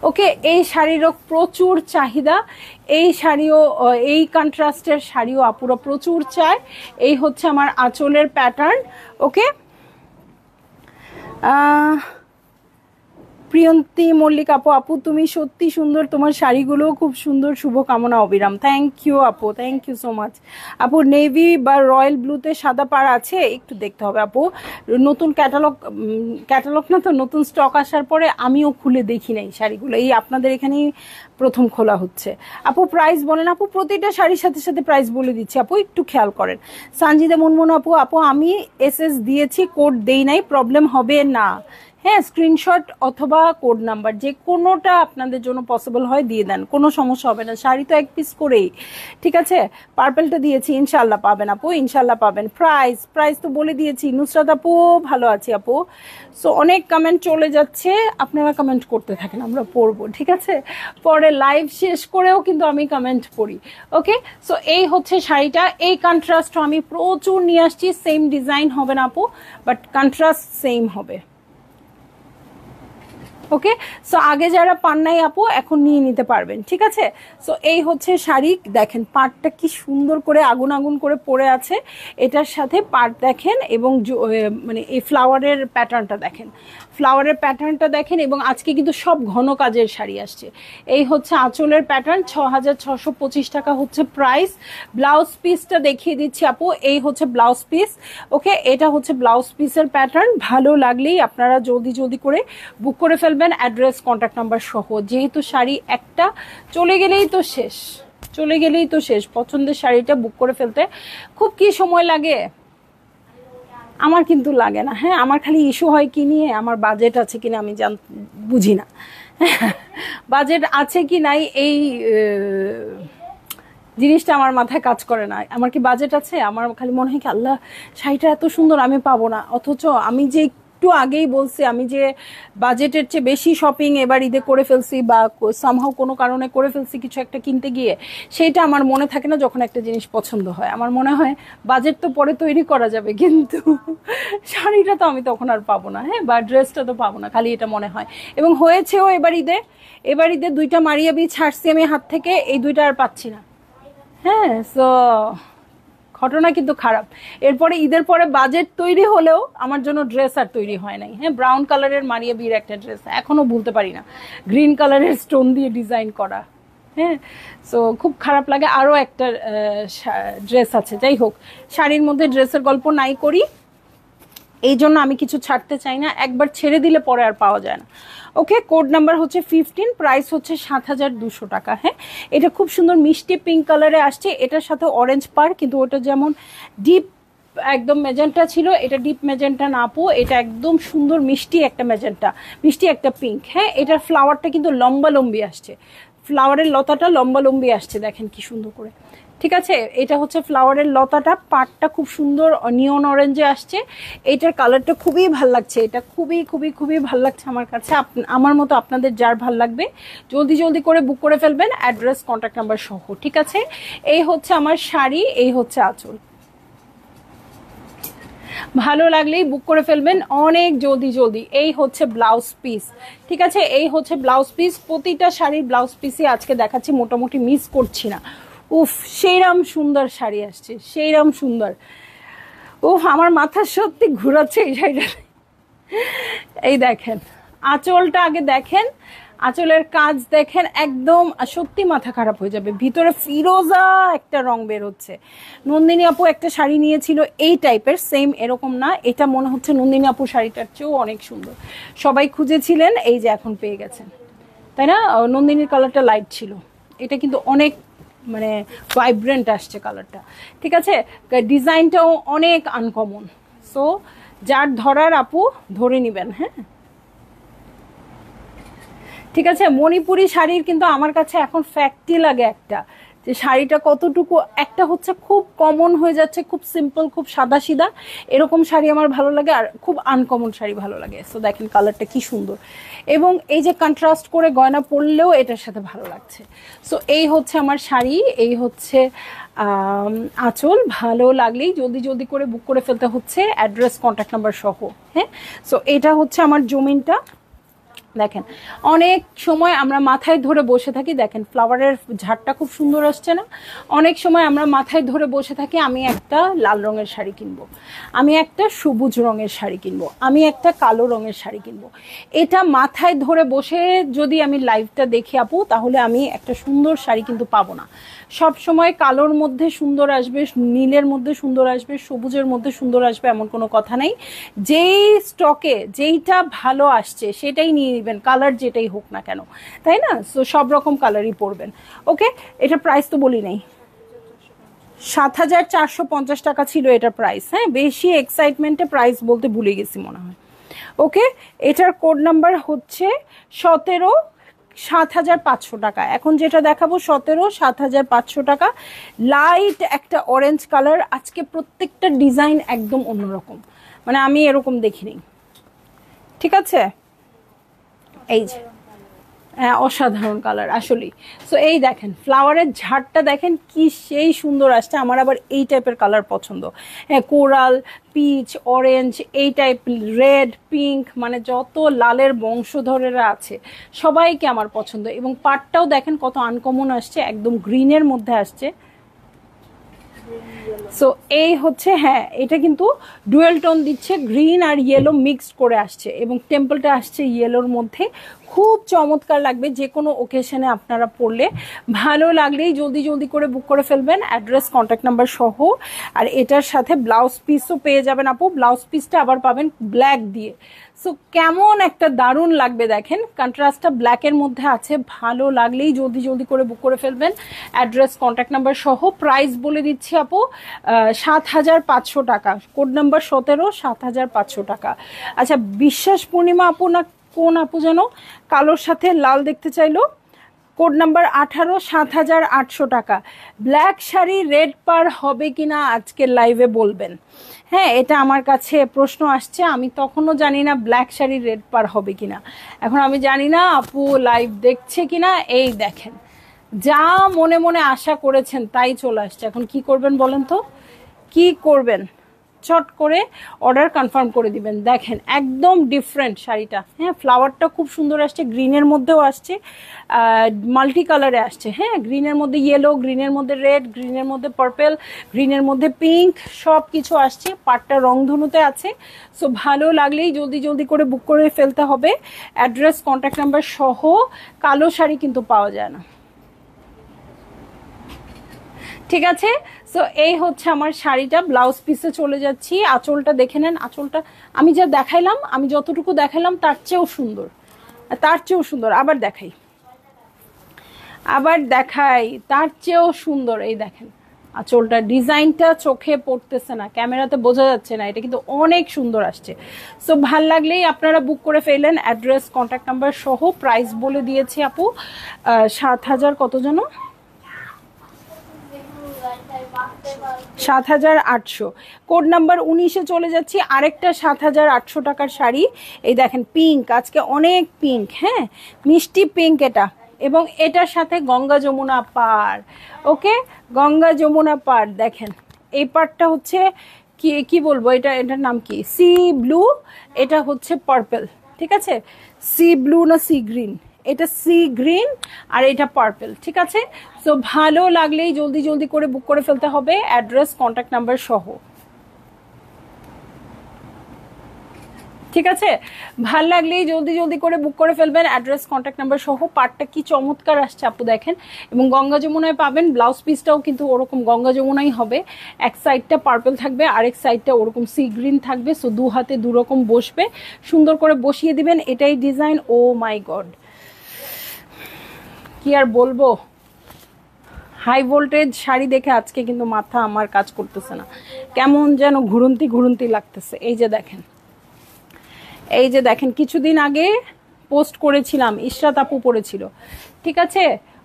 ওকে, এই শাড়িরও প্রচুর চাহিদা, এই শাড়িও, এই কন্ট্রাস্টের শাড়িও আপুরা প্রচুর চায়। এই হচ্ছে আমার আঁচলের প্যাটার্ন, ওকে? প্রিয়ন্তী মল্লিক আপু, আপু তুমি সত্যি সুন্দর, তোমার শাড়িগুলো খুব সুন্দর, শুভকামনা অবিরাম। থ্যাংক ইউ আপু, থ্যাংক ইউ সো মাচ। আপু নেভি বা রয়্যাল ব্লুতে সাদা পাড় আছে, একটু দেখতে হবে আপু, নতুন ক্যাটালগ না তো, নতুন স্টক আসার পরে আমিও খুলে দেখি নাই শাড়িগুলো, এই আপনাদের এখানেই প্রথম খোলা হচ্ছে। আপু প্রাইস বলেন আপু, প্রতিটা শাড়ির সাথে সাথে প্রাইস বলে দিচ্ছি আপু, একটু খেয়াল করেন। সঞ্জিদা মুনমুন আপু, আপু আমি এসএস দিয়েছি, কোড দেই নাই, প্রবলেম হবে না? হ্যাঁ, স্ক্রিনশট অথবা কোড নাম্বার যে কোনোটা আপনাদের জন্য পসিবল হয় দিয়ে দেন, কোনো সমস্যা হবে না। শাড়ি তো এক পিস করেই, ঠিক আছে। পার্পেলটা দিয়েছি, ইনশাল্লাহ পাবেন আপু, ইনশাল্লাহ পাবেন। প্রাইস তো বলে দিয়েছি। নুসরাত আপু ভালো আছি আপু। সো অনেক কমেন্ট চলে যাচ্ছে, আপনারা কমেন্ট করতে থাকেন, আমরা পড়বো, ঠিক আছে। পরে লাইভ শেষ করেও কিন্তু আমি কমেন্ট পড়ি, ওকে। সো এই হচ্ছে শাড়িটা। এই কন্ট্রাস্ট আমি প্রচুর নিয়ে আসছি, সেম ডিজাইন হবে না আপু, বাট কন্ট্রাস্ট সেম হবে, ওকে। সো আগে যারা পান নাই আপু এখন নিয়ে নিতে পারবেন, ঠিক আছে। সো এই হচ্ছে শাড়ি, দেখেন পাড়টা কি সুন্দর করে আগুন আগুন করে পড়ে আছে, এটার সাথে পাড় দেখেন, এবং মানে এই ফ্লাওয়ারের প্যাটার্নটা দেখেন, এবং আজকে কিন্তু সব ঘন কাজের শাড়ি আসছে। এই হচ্ছে আঁচলের প্যাটার্ন, 6625 টাকা হচ্ছে প্রাইস। ব্লাউজ পিসটা দেখিয়ে দিচ্ছি আপু, এই হচ্ছে ব্লাউজ পিস, ওকে। এটা হচ্ছে ব্লাউজ পিসের প্যাটার্ন। ভালো লাগলেই আপনারা জলদি করে বুক করে ফেলবেন, অ্যাড্রেস কন্ট্যাক্ট নাম্বার সহ। যেহেতু শাড়ি একটা চলে গেলেই তো শেষ, পছন্দের শাড়িটা বুক করে ফেলতে খুব কি সময় লাগে? আমার কিন্তু লাগে না, হ্যাঁ। আমার খালি ইস্যু হয় কি নিয়ে, আমার বাজেট আছে কিনা আমি বুঝি না। বাজেট আছে কি নাই এই জিনিসটা আমার মাথায় কাজ করে না। আমার কি বাজেট আছে? আমার খালি মনে হয় কি আল্লাহ শাড়িটা এত সুন্দর, আমি পাবো না। অথচ আমি যে একটু আগেই বলছি, আমি যে বাজেটের চেয়ে বেশি শপিং এবার ঈদে করে ফেলছি, বা সামহাও কোনো কারণে করে ফেলছি কিছু একটা কিনতে গিয়ে, সেইটা আমার মনে থাকে না যখন একটা জিনিস পছন্দ হয়। আমার মনে হয় বাজেট তো পরে তৈরি করা যাবে, কিন্তু শাড়িটা তো আমি তখন আর পাবো না, হ্যাঁ, বা ড্রেসটা তো পাবো না, খালি এটা মনে হয়। এবং হয়েছেও এবার ঈদে 2টা মারিয়া বি ছাড়ছি আমি হাত থেকে, এই 2টা আর পাচ্ছি না, হ্যাঁ। সো ঘটনা কিন্তু খারাপ। এরপরে ঈদের পরে বাজেট তৈরি হলেও আমার জন্য ড্রেস আর তৈরি হয় নাই, হ্যাঁ। ব্রাউন কালারের মারিয়া বির একটা ড্রেস এখনো ভুলতে পারি না, গ্রিন কালারের স্টোন দিয়ে ডিজাইন করা, হ্যাঁ। সো খুব খারাপ লাগে। আরও একটা ড্রেস আছে, যাই হোক, শাড়ির মধ্যে ড্রেসের গল্প নাই করি, এই জন্য আমি কিছু ছাড়তে চাই না, একবার ছেড়ে দিলে পরে আর পাওয়া যায় না, ওকে। কোড নাম্বার হচ্ছে 15, প্রাইস হচ্ছে 7200 টাকা, হ্যাঁ। এটা খুব সুন্দর মিষ্টি পিঙ্ক কালারে আসছে, এটার সাথে অরেঞ্জ পার, কিন্তু ওটা যেমন ডিপ একদম মেজেন্টা ছিল, এটা ডিপ মেজেন্টা না আপু, এটা একদম সুন্দর মিষ্টি একটা মেজেন্টা, মিষ্টি একটা পিঙ্ক, হ্যাঁ। এটার ফ্লাওয়ারটা কিন্তু লম্বা আসছে, ফ্লাওয়ারের লতাটা লম্বা আসছে, দেখেন কি সুন্দর করে, ঠিক আছে। এটা হচ্ছে ফ্লাওয়ারের লতাটা, পাটটা খুব সুন্দর নিয়ন অরেঞ্জে আসছে, এটার কালারটা খুবই ভাল লাগছে, এটা খুবই ভাল লাগছে আমার কাছে। আমার মতো আপনাদের যার ভাল লাগবে জলদি করে বুক করে ফেলবেন, অ্যাড্রেস কন্ট্যাক্ট নাম্বার সহ, ঠিক আছে। এই হচ্ছে আমার শাড়ি, এই হচ্ছে আঁচল। ভালো লাগলেই বুক করে ফেলবেন অনেক জলদি। এই হচ্ছে ব্লাউজ পিস, ঠিক আছে। এই হচ্ছে ব্লাউজ পিস, প্রতিটা শাড়ির ব্লাউজ পিসই আজকে দেখাচ্ছি, মোটামুটি মিস করছি না। উফ, সেইরাম সুন্দর শাড়ি আসছে, সেইরাম সুন্দর। উফ, আমার মাথা সত্যি ঘুরাচ্ছে এই শাড়িটা। এই দেখেন আঁচলটা আগে দেখেন, আঁচলের কাজ দেখেন, একদম সত্যি মাথা খারাপ হয়ে যাবে। ভিতরে ফিরোজা একটা রং বের হচ্ছে। নন্দিনী আপু একটা শাড়ি নিয়েছিল এই টাইপের, সেম এরকম না, এটা মনে হচ্ছে নন্দিনী আপু শাড়িটার চেয়েও অনেক সুন্দর। সবাই খুঁজেছিলেন, এই যে এখন পেয়ে গেছেন, তাই না। নন্দিনীর কালারটা লাইট ছিল, এটা কিন্তু অনেক মানে ভাইব্রেন্ট আসছে কালারটা, ঠিক আছে। ডিজাইনটাও অনেক আনকমন। সো যার ধরার আপু ধরে নিবেন, হ্যাঁ, ঠিক আছে। মণিপুরি শাড়ির কিন্তু আমার কাছে এখন ফ্যাক্টই লাগে একটা, যে শাড়িটা কতটুকু, একটা হচ্ছে খুব কমন হয়ে যাচ্ছে, খুব সিম্পল, খুব সাদা সিধা, এরকম শাড়ি আমার ভালো লাগে, আর খুব আনকমন শাড়ি ভালো লাগে। সো দেখেন কালারটা কি সুন্দর, এবং এই যে কন্ট্রাস্ট করে গয়না পরলেও এটার সাথে ভালো লাগছে। সো এই হচ্ছে আমার শাড়ি, এই হচ্ছে আঁচল। ভালো লাগলেই জলদি করে বুক করে ফেলতে হচ্ছে, অ্যাড্রেস কন্ট্যাক্ট নাম্বার সহ, হ্যাঁ। সো এটা হচ্ছে আমার জমিনটা, দেখেন অনেক সময় আমরা মাথায় ধরে বসে থাকি, দেখেন ফ্লাওয়ারের ঝাড়টা খুব সুন্দর আসছে না। অনেক সময় আমরা মাথায় ধরে বসে থাকি, আমি একটা লাল রঙের শাড়ি কিনবো, আমি একটা সবুজ রঙের শাড়ি কিনবো, আমি একটা কালো রঙের শাড়ি কিনবো। এটা মাথায় ধরে বসে যদি আমি লাইভটা দেখি আপু, তাহলে আমি একটা সুন্দর শাড়ি কিন্তু পাবো না। সব সময় কালোর মধ্যে সুন্দর আসবে, নীলের মধ্যে সুন্দর আসবে, সবুজের মধ্যে সুন্দর আসবে এমন কোনো কথা নেই। যেই স্টকে যেইটা ভালো আসছে সেটাই নিয়ে নেবেন, কালার যেটাই হোক না কেন, তাই না। সো সব রকম কালারই পরবেন, ওকে। এটা প্রাইস তো বলি নাই, 7450 টাকা ছিল এটা প্রাইস, হ্যাঁ। বেশি এক্সাইটমেন্টে প্রাইস বলতে ভুলে গেছি মনে হয়, ওকে, এটার কোড নাম্বার হচ্ছে 17 7,500 টাকা। এখন যেটা দেখাবো 17 7,500 টাকা, লাইট একটা অরেঞ্জ কালার। আজকে প্রত্যেকটা ডিজাইন একদম অন্যরকম, মানে আমি এরকম দেখিনি, ঠিক আছে? এই যে হ্যাঁ, অসাধারণ কালার আসলেই। সো এই দেখেন ফ্লাওয়ারের ঝাড়টা দেখেন কি সেই সুন্দর আসছে। আমার আবার এই টাইপের কালার পছন্দ, হ্যাঁ, কোরাল, পিচ, অরেঞ্জ, এই টাইপ, রেড, পিঙ্ক, মানে যত লালের বংশধরেরা আছে সবাইকে আমার পছন্দ। এবং পাটটাও দেখেন কত আনকমন আসছে, একদম গ্রিনের মধ্যে আসছে। সো এই হচ্ছে, হ্যাঁ এটা কিন্তু ডুয়েল টোন দিচ্ছে, গ্রিন আর ইয়েলো মিক্সড করে আসছে, এবং টেম্পলটা আসছে ইয়েলোর মধ্যে। খুব চমৎকার লাগবে যে কোনো ওকেশনে আপনারা পরলে। ভালো লাগলেই জলদি জলদি করে বুক করে ফেলবেন, অ্যাড্রেস কন্ট্যাক্ট নাম্বার সহ। আর এটার সাথে ব্লাউজ পিসও পেয়ে যাবেন আপু। ব্লাউজ পিসটা আবার পাবেন ব্ল্যাক দিয়ে। সো কেমন একটা দারুণ লাগবে দেখেন, কন্ট্রাস্টটা ব্ল্যাকের মধ্যে আছে। ভালো লাগলেই জলদি জলদি করে বুক করে ফেলবেন, অ্যাড্রেস কন্ট্যাক্ট নাম্বার সহ। প্রাইস বলে দিচ্ছি আপু 7,500 টাকা, কোড নাম্বার 17 7,500 টাকা। আচ্ছা, বিশ্বাস পূর্ণিমা আপু না কোন আপু যেন কালোর সাথে লাল দেখতে চাইলো, কোড নাম্বার 18 7,800 টাকা। ব্ল্যাক শাড়ি রেড পার হবে কিনা আজকের লাইভে বলবেন। হ্যাঁ, এটা আমার কাছে প্রশ্ন আসছে, আমি তখনও জানি না ব্ল্যাক শাড়ি রেড পার হবে কিনা। এখন আমি জানি না আপু লাইভ দেখছে কিনা। এই দেখেন, যা মনে মনে আশা করেছেন তাই চলে আসছে। এখন কি করবেন বলেন তো, কি করবেন? চট করে অর্ডার কনফার্ম করে দিবেন। দেখেন একদম ডিফারেন্ট শাড়িটা, হ্যাঁ, ফ্লাওয়ারটা খুব সুন্দর আসছে, গ্রিনের মধ্যেও আসছে, মাল্টি কালারে আসছে। হ্যাঁ, গ্রিনের মধ্যে ইয়েলো, গ্রিনের মধ্যে রেড, গ্রিনের মধ্যে পার্পেল, গ্রিনের মধ্যে পিঙ্ক, সব কিছু আসছে। পাটটা রংধনুতে আছে। সো ভালো লাগলেই জলদি জলদি করে বুক করে ফেলতে হবে, অ্যাড্রেস কন্ট্যাক্ট নাম্বার সহ। কালো শাড়ি কিন্তু পাওয়া যায় না, ঠিক আছে? সো এই হচ্ছে আমার শাড়িটা। ব্লাউজ পিসে চলে যাচ্ছি। আঁচলটা দেখে নেন, আঁচলটা আমি যা দেখাইলাম, আমি যতটুকু দেখাইলাম তার চেয়েও সুন্দর, তার চেয়েও সুন্দর। আবার দেখাই, আবার দেখাই, তার চেয়েও সুন্দর। এই দেখেন আঁচলটা, ডিজাইনটা চোখে পড়তেছে না, ক্যামেরাতে বোঝা যাচ্ছে না, এটা কিন্তু অনেক সুন্দর আসছে। সো ভাল লাগলেই আপনারা বুক করে ফেলেন, অ্যাড্রেস কন্ট্যাক্ট নাম্বার সহ। প্রাইস বলে দিয়েছি আপু 7,000 কত যেন, 7,800। কোড নাম্বার 19-এ চলে যাচ্ছি। আরেকটা 7,800 টাকার শাড়ি, এই দেখেন পিঙ্ক, আজকে অনেক পিঙ্ক, হ্যাঁ মিষ্টি পিঙ্ক এটা। এবং এটার সাথে গঙ্গা যমুনা পার, ওকে, গঙ্গা যমুনা পার। দেখেন এই পারটা হচ্ছে কি কি বলবো, এটার নাম কি, সি ব্লু, এটা হচ্ছে পার্পল, ঠিক আছে? সি ব্লু না সি গ্রিন, এটা সি গ্রিন আর এটা পার্পল, ঠিক আছে? সো ভালো লাগলেই জলদি জলদি করে বুক করে ফেলতে হবে, অ্যাড্রেস কন্ট্যাক্ট নাম্বার সহ, ঠিক আছে? ভাল লাগলেই জলদি জলদি করে বুক করে ফেলবেন, অ্যাড্রেস কন্ট্যাক্ট নাম্বার সহ। পার্টটা কি চমৎকার আসছে আপু দেখেন। এবং গঙ্গা যমুনায় পাবেন। ব্লাউজ পিসটাও কিন্তু ওরকম গঙ্গা যমুনাই হবে, এক সাইডটা পার্পল থাকবে, আরেক সাইডটা ওরকম সি গ্রিন থাকবে। সো দু হাতে দু রকম বসবে, সুন্দর করে বসিয়ে দিবেন। এটাই ডিজাইন। ও মাই গড, কি আর বলবো, হাই ভোল্টেজ শাড়ি দেখে আজকে কিন্তু মাথা আমার কাজ করতেছে না, কেমন যেন ঘুরন্তি ঘুরন্তি লাগতেছে। এই যে দেখেন, এই যে দেখেন, কিছুদিন আগে পোস্ট করেছিলাম, ইশরাত আপু পরেছিল, ঠিক আছে?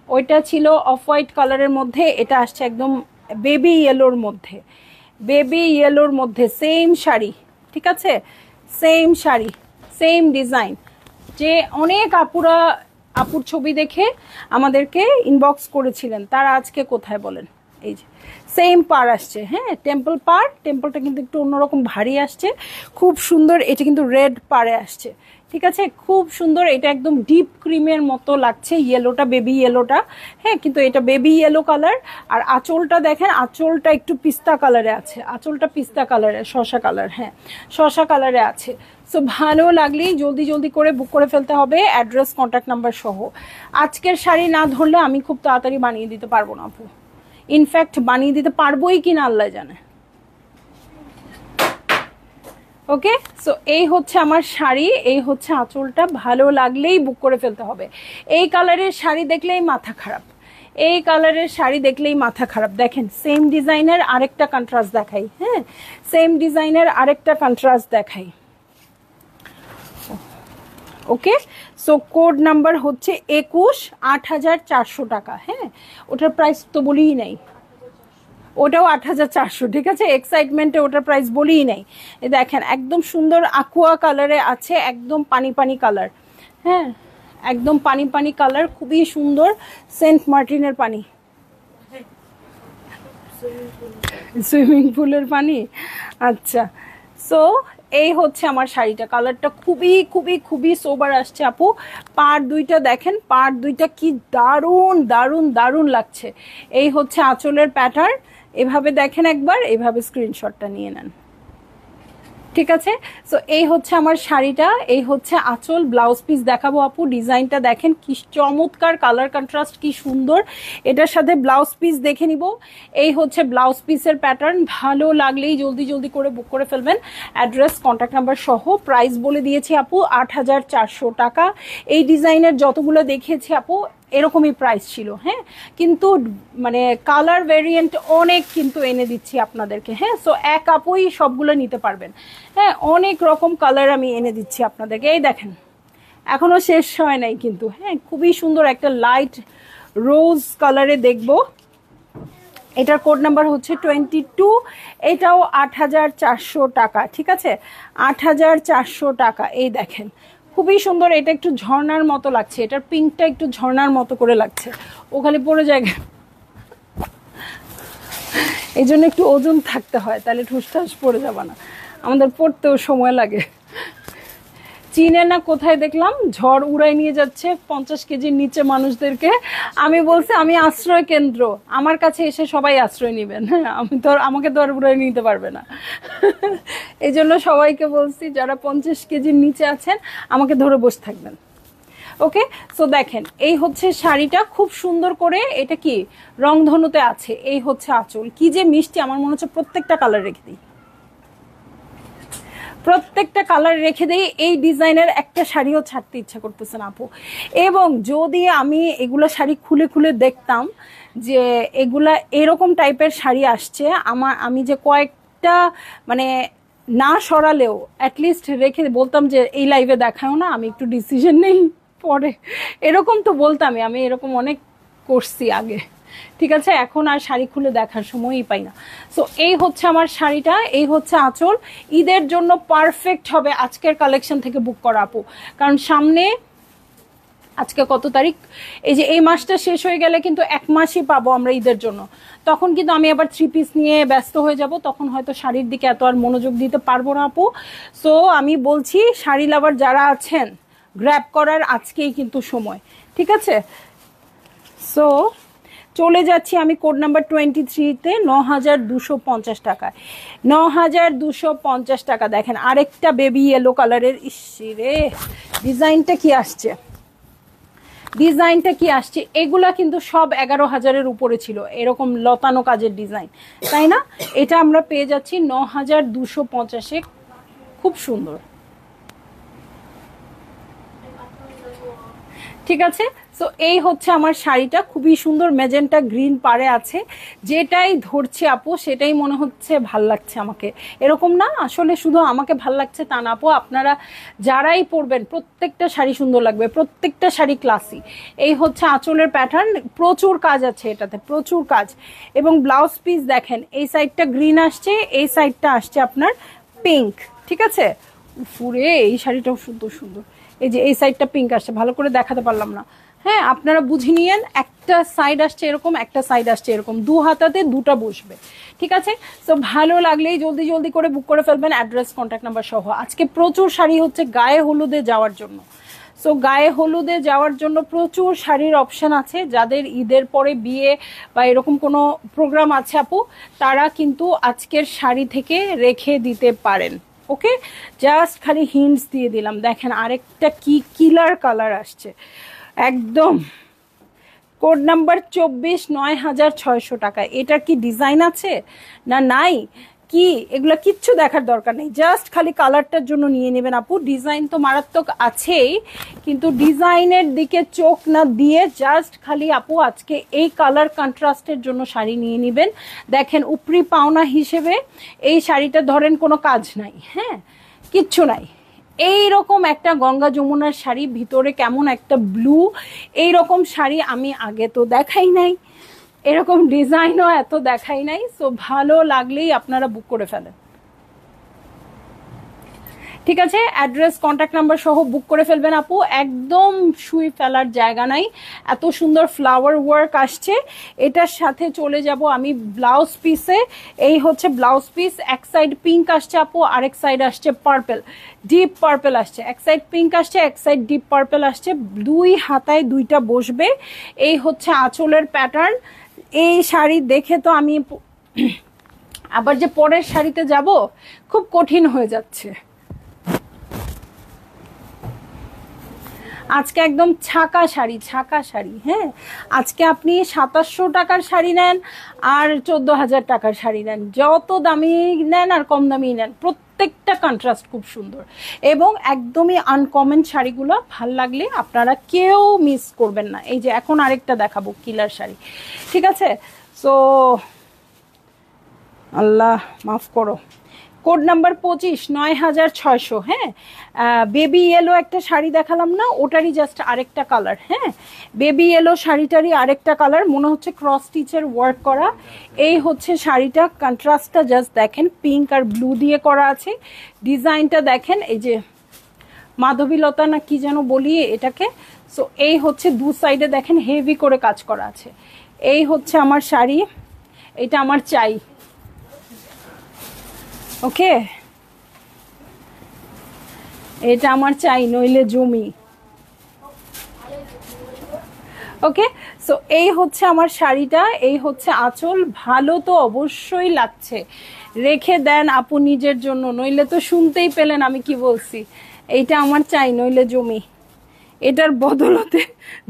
ওইটা ছিল অফ হোয়াইট কালারের মধ্যে, এটা আসছে একদম বেবি ইয়েলোর মধ্যে, বেবি ইয়েলোর মধ্যে সেম শাড়ি, ঠিক আছে? Same sari, same design. যে অনেক আপুর ছবি দেখে আমাদেরকে ইনবক্স করেছিলেন, তারা আজকে কোথায় বলেন? এই যে সেম পার আসছে, হ্যাঁ, টেম্পল পার। টেম্পলটা কিন্তু একটু অন্যরকম ভারী আসছে, খুব সুন্দর। এটা কিন্তু রেড পারে আসছে, ঠিক আছে? খুব সুন্দর। এটা একদম ডিপ ক্রিমের মতো লাগছে, ইয়েলোটা বেবি ইয়েলোটা, হ্যাঁ, কিন্তু এটা বেবি ইয়েলো কালার। আর আঁচলটা দেখেন, আঁচলটা একটু পিস্তা কালারে আছে, আঁচলটা পিস্তা কালারে, শসা কালার, হ্যাঁ শসা কালারে আছে। সো ভালো লাগলেই জলদি জলদি করে বুক করে ফেলতে হবে, অ্যাড্রেস কন্ট্যাক্ট নাম্বার সহ। আজকের শাড়ি না ধরলে আমি খুব তাড়াতাড়ি বানিয়ে দিতে পারবো না আপু, ইনফ্যাক্ট বানিয়ে দিতে পারবোই কিনা আল্লাহ জানে। ওকে, সো এই হচ্ছে আমার শাড়ি, এই হচ্ছে আঁচলটা। ভালো লাগলেই বুক করে ফেলতে হবে। এই কালারের শাড়ি দেখলেই মাথা খারাপ, এই কালারের শাড়ি দেখলেই মাথা খারাপ। দেখেন সেম ডিজাইনের আরেকটা কন্ট্রাস্ট দেখাই, হ্যাঁ সেম ডিজাইনের আরেকটা কন্ট্রাস্ট দেখাই। ওকে, সো কোড নাম্বার হচ্ছে 21, 8400 টাকা। হ্যাঁ, ওটার প্রাইস তো বলিই নাই, ওটাও 8400, ঠিক আছে। এক্সাইটমেন্টে ওটার প্রাইস বলিই নাই। দেখেন একদম সুন্দর aqua কালারে আছে, একদম পানি পানি কালার। হ্যাঁ, একদম পানি পানি কালার, খুবই সুন্দর। সেন্ট মার্টিনের পানি, সুইমিং পুলের পানি। আচ্ছা, সো এই হচ্ছে আমার শাড়িটা, কালারটা খুবই খুবই খুবই সোবার আসছে আপু। পাড় দুইটা দেখেন, পাড় দুইটা কি দারুণ দারুণ দারুণ লাগছে। এই হচ্ছে আঁচলের প্যাটার্ন, এভাবে দেখেন একবার, এভাবে স্ক্রিনশটটা নিয়ে নেন, ঠিক আছে। সো এই হচ্ছে আমার শাড়িটা, এই হচ্ছে আঁচল। ব্লাউজ পিস দেখাবো আপু, ডিজাইনটা দেখেন কি চমৎকার, কালার কন্ট্রাস্ট কি সুন্দর। এটার সাথে ব্লাউজ পিস দেখে নিব। এই হচ্ছে ব্লাউজ পিসের প্যাটার্ন, ভালো লাগলেই জলদি জলদি করে বুক করে ফেলবেন। অ্যাড্রেস, কন্ট্যাক্ট নাম্বার সহ। প্রাইস বলে দিয়েছি আপু 8400 টাকা। এই ডিজাইনের যতগুলো দেখিয়েছি আপু এরকমই প্রাইস ছিল। হ্যাঁ, কিন্তু মানে কালার ভেরিয়েন্ট অনেক কিন্তু এনে দিচ্ছি আপনাদেরকে। হ্যাঁ, সো এক আপুই সবগুলো নিতে পারবেন। হ্যাঁ, অনেক রকম কালার আমি এনে দিচ্ছি আপনাদেরকে। এই দেখেন এখনো শেষ হয় নাই কিন্তু। হ্যাঁ, খুবই সুন্দর একটা লাইট রোজ কালারে দেখবো। এটার কোড নাম্বার হচ্ছে 22, এটাও 8400 টাকা, ঠিক আছে। 8400 টাকা। এই দেখেন খুবই সুন্দর, এটা একটু ঝর্ণার মতো লাগছে, এটার পিঙ্কটা একটু ঝর্ণার মতো করে লাগছে। ও খালি পড়ে যায়, এই জন্য একটু ওজন থাকতে হয়, তাহলে ঠুসঠাস পড়ে যাবে না। আমাদের পড়তেও সময় লাগে। চীনে না কোথায় দেখলাম ঝড় উড়াই নিয়ে যাচ্ছে 50 কেজির নিচে মানুষদেরকে। আমি বলছি আমি আশ্রয় কেন্দ্র, আমার কাছে এসে সবাই আশ্রয় নেবেন। আমি তো আমাকে তো আর উড়াই নিতে পারবে না। এই জন্য সবাইকে বলছি যারা 50 কেজির নিচে আছেন আমাকে ধরে বসে থাকবেন। ওকে, সো দেখেন এই হচ্ছে শাড়িটা, খুব সুন্দর করে, এটা কি রংধনুতে আছে। এই হচ্ছে আঁচল, কি যে মিষ্টি, আমার মনে হচ্ছে প্রত্যেকটা কালার রেখে দিই, প্রত্যেকটা কালার রেখে দেই। এই ডিজাইনের একটা শাড়িও ছাড়তে ইচ্ছা করতেছে না আপু। এবং যদি আমি এগুলো শাড়ি খুলে খুলে দেখতাম যে এগুলা এরকম টাইপের শাড়ি আসছে, আমি যে কয়েকটা মানে না সরালেও অ্যাটলিস্ট রেখে বলতাম যে এই লাইভে দেখাও না, আমি একটু ডিসিশন নেই পরে, এরকম তো বলতামই। আমি এরকম অনেক করছি আগে, ঠিক আছে। এখন আর শাড়ি খুলে দেখার সময়ই পাই না। সো এই হচ্ছে আমার শাড়িটা, এই হচ্ছে আঁচল। ঈদের জন্য পারফেক্ট হবে আজকের কালেকশন থেকে বুক করা আপু, কারণ সামনে আজকে কত তারিখ, এই যে এই মাসটা শেষ হয়ে গেলে কিন্তু 1 মাসই পাবো আমরা ঈদের জন্য। তখন কিন্তু আমি আবার 3 পিস নিয়ে ব্যস্ত হয়ে যাব, তখন হয়তো শাড়ির দিকে এত আর মনোযোগ দিতে পারবো না আপু। সো আমি বলছি শাড়ি লাভার যারা আছেন গ্র্যাব করার আজকেই কিন্তু সময়, ঠিক আছে। সো চলে যাচ্ছি আমি কোড নাম্বার 23-তে, 9250 টাকা। 9250 টাকা। দেখেন আরেকটা বেবি ইয়েলো কালারের, ইসরে ডিজাইনটা কি আসছে, ডিজাইনটা কি আসছে। এগুলা কিন্তু সব 11,000-এর উপরে ছিল, এরকম লতানো কাজের ডিজাইন, তাই না। এটা আমরা পেয়ে যাচ্ছি 9250-এ, খুব সুন্দর, ঠিক আছে। সো এই হচ্ছে আমার শাড়িটা, খুবই সুন্দর ম্যাজেন্টা গ্রিন পাড়ে আছে। যেটাই ধরছে আপু সেটাই মনে হচ্ছে ভাল লাগছে আমাকে, এরকম না আসলে শুধু আমাকে ভাল লাগছে তা না আপু, আপনারা যারাই পরবেন প্রত্যেকটা শাড়ি সুন্দর লাগবে, প্রত্যেকটা শাড়ি ক্লাসি। এই হচ্ছে আঁচলের প্যাটার্ন, প্রচুর কাজ আছে এটাতে, প্রচুর কাজ। এবং ব্লাউজ পিস দেখেন, এই সাইডটা গ্রিন আসছে, এই সাইডটা আসছে আপনার পিঙ্ক, ঠিক আছে। ফুরে এই শাড়িটাও সুন্দর সুন্দর, এই যে এই সাইডটা পিঙ্ক আসছে, ভালো করে দেখাতে পারলাম না। হ্যাঁ, আপনারা বুঝে নিয়েন, একটা সাইড আসছে এরকম, একটা সাইড আসছে এরকম, দু হাতাতে দুটা বসবে, ঠিক আছে। তো ভালো লাগলেই জলদি জলদি করে বুক করে ফেলবেন, অ্যাড্রেস, কন্ট্যাক্ট নাম্বার সহ। আজকে প্রচুর শাড়ি হচ্ছে গায়ে হলুদে যাওয়ার জন্য। সো গায়ে হলুদে যাওয়ার জন্য প্রচুর শাড়ির অপশন আছে। যাদের ঈদের পরে বিয়ে বা এরকম কোনো প্রোগ্রাম আছে আপু, তারা কিন্তু আজকের শাড়ি থেকে রেখে দিতে পারেন। ওকে, জাস্ট খালি হিন্টস দিয়ে দিলাম। দেখেন আরেকটা কি কিলার কালার আসছে, একদম কোড নাম্বার 24, 9600 টাকা। এটা কি ডিজাইন আছে না নাই কি, এগুলো কিচ্ছু দেখার দরকার নেই, জাস্ট খালি কালারটার জন্য নিয়ে নেবেন আপু। ডিজাইন তো মারাত্মক আছেই, কিন্তু ডিজাইনের দিকে চোখ না দিয়ে জাস্ট খালি আপু আজকে এই কালার কন্ট্রাস্টের জন্য শাড়ি নিয়ে নেবেন। দেখেন উপরি পাওনা হিসেবে এই শাড়িটা ধরেন কোনো কাজ নাই, হ্যাঁ কিচ্ছু নাই, এইরকম একটা গঙ্গা যমুনার শাড়ি, ভিতরে কেমন একটা ব্লু, এইরকম শাড়ি আমি আগে তো দেখাই নাই, এরকম ডিজাইনও এত দেখাই নাই। সো ভালো লাগলেই আপনারা বুক করে ফেলেন, ঠিক আছে? অ্যাড্রেস কন্ট্যাক্ট নাম্বার সহ বুক করে ফেলবেন আপু, একদম শুই ফেলার জায়গা নাই, এত সুন্দর ফ্লাওয়ার ওয়ার্ক আসছে। এটার সাথে চলে যাব আমি ব্লাউজ পিসে। এই হচ্ছে ব্লাউজ পিস, এক সাইড পিঙ্ক আসছে আপু, আরেক সাইড আসছে পার্পল, ডিপ পার্পল আসছে, এক সাইড পিঙ্ক আসছে, এক সাইড ডিপ পার্পল আসছে, দুই হাতায় দুইটা বসবে। এই হচ্ছে আঁচলের প্যাটার্ন। এই শাড়ি দেখে তো আমি আবার যে পরের শাড়িতে যাব খুব কঠিন হয়ে যাচ্ছে। আজকে একদম ছাকা শাড়ি, ছাকা শাড়ি। হ্যাঁ, আজকে আপনি 2700 টাকার শাড়ি নেন আর 14,000 টাকার শাড়ি নেন, যত দামি নেন আর কম দামি নেন, প্রত্যেকটা কন্ট্রাস্ট খুব সুন্দর এবং একদমই আনকমন শাড়িগুলো। ভাল লাগলে আপনারা কেউ মিস করবেন না। এই যে এখন আরেকটা দেখাবো কিলার শাড়ি, ঠিক আছে? সো আল্লাহ মাফ করো, কোড নাম্বার 25, 9600। হ্যাঁ, বেবি ইয়েলো একটা শাড়ি দেখালাম না, ওটারই জাস্ট আরেকটা কালার। হ্যাঁ, বেবি ইয়েলো শাড়িটারই আরেকটা কালার, মনে হচ্ছে ক্রস স্টিচের ওয়ার্ক করা। এই হচ্ছে শাড়িটা, কন্ট্রাস্টটা জাস্ট দেখেন, পিঙ্ক আর ব্লু দিয়ে করা আছে। ডিজাইনটা দেখেন, এই যে মাধবীলতা না কি যেন বলি এটাকে। সো এই হচ্ছে দু সাইডে দেখেন হেভি করে কাজ করা আছে। এই হচ্ছে আমার শাড়ি, এটা আমার চাই। ওকে, এটা আমার চাই, নইলে জমি। ওকে, সো এই হচ্ছে আমার শাড়িটা, এই হচ্ছে আঁচল। ভালো তো অবশ্যই লাগছে, রেখে দেন আপু নিজের জন্য, নইলে তো শুনতেই পেলেন আমি কি বলছি। এইটা আমার চাই, নইলে জমি। এটার বদলতে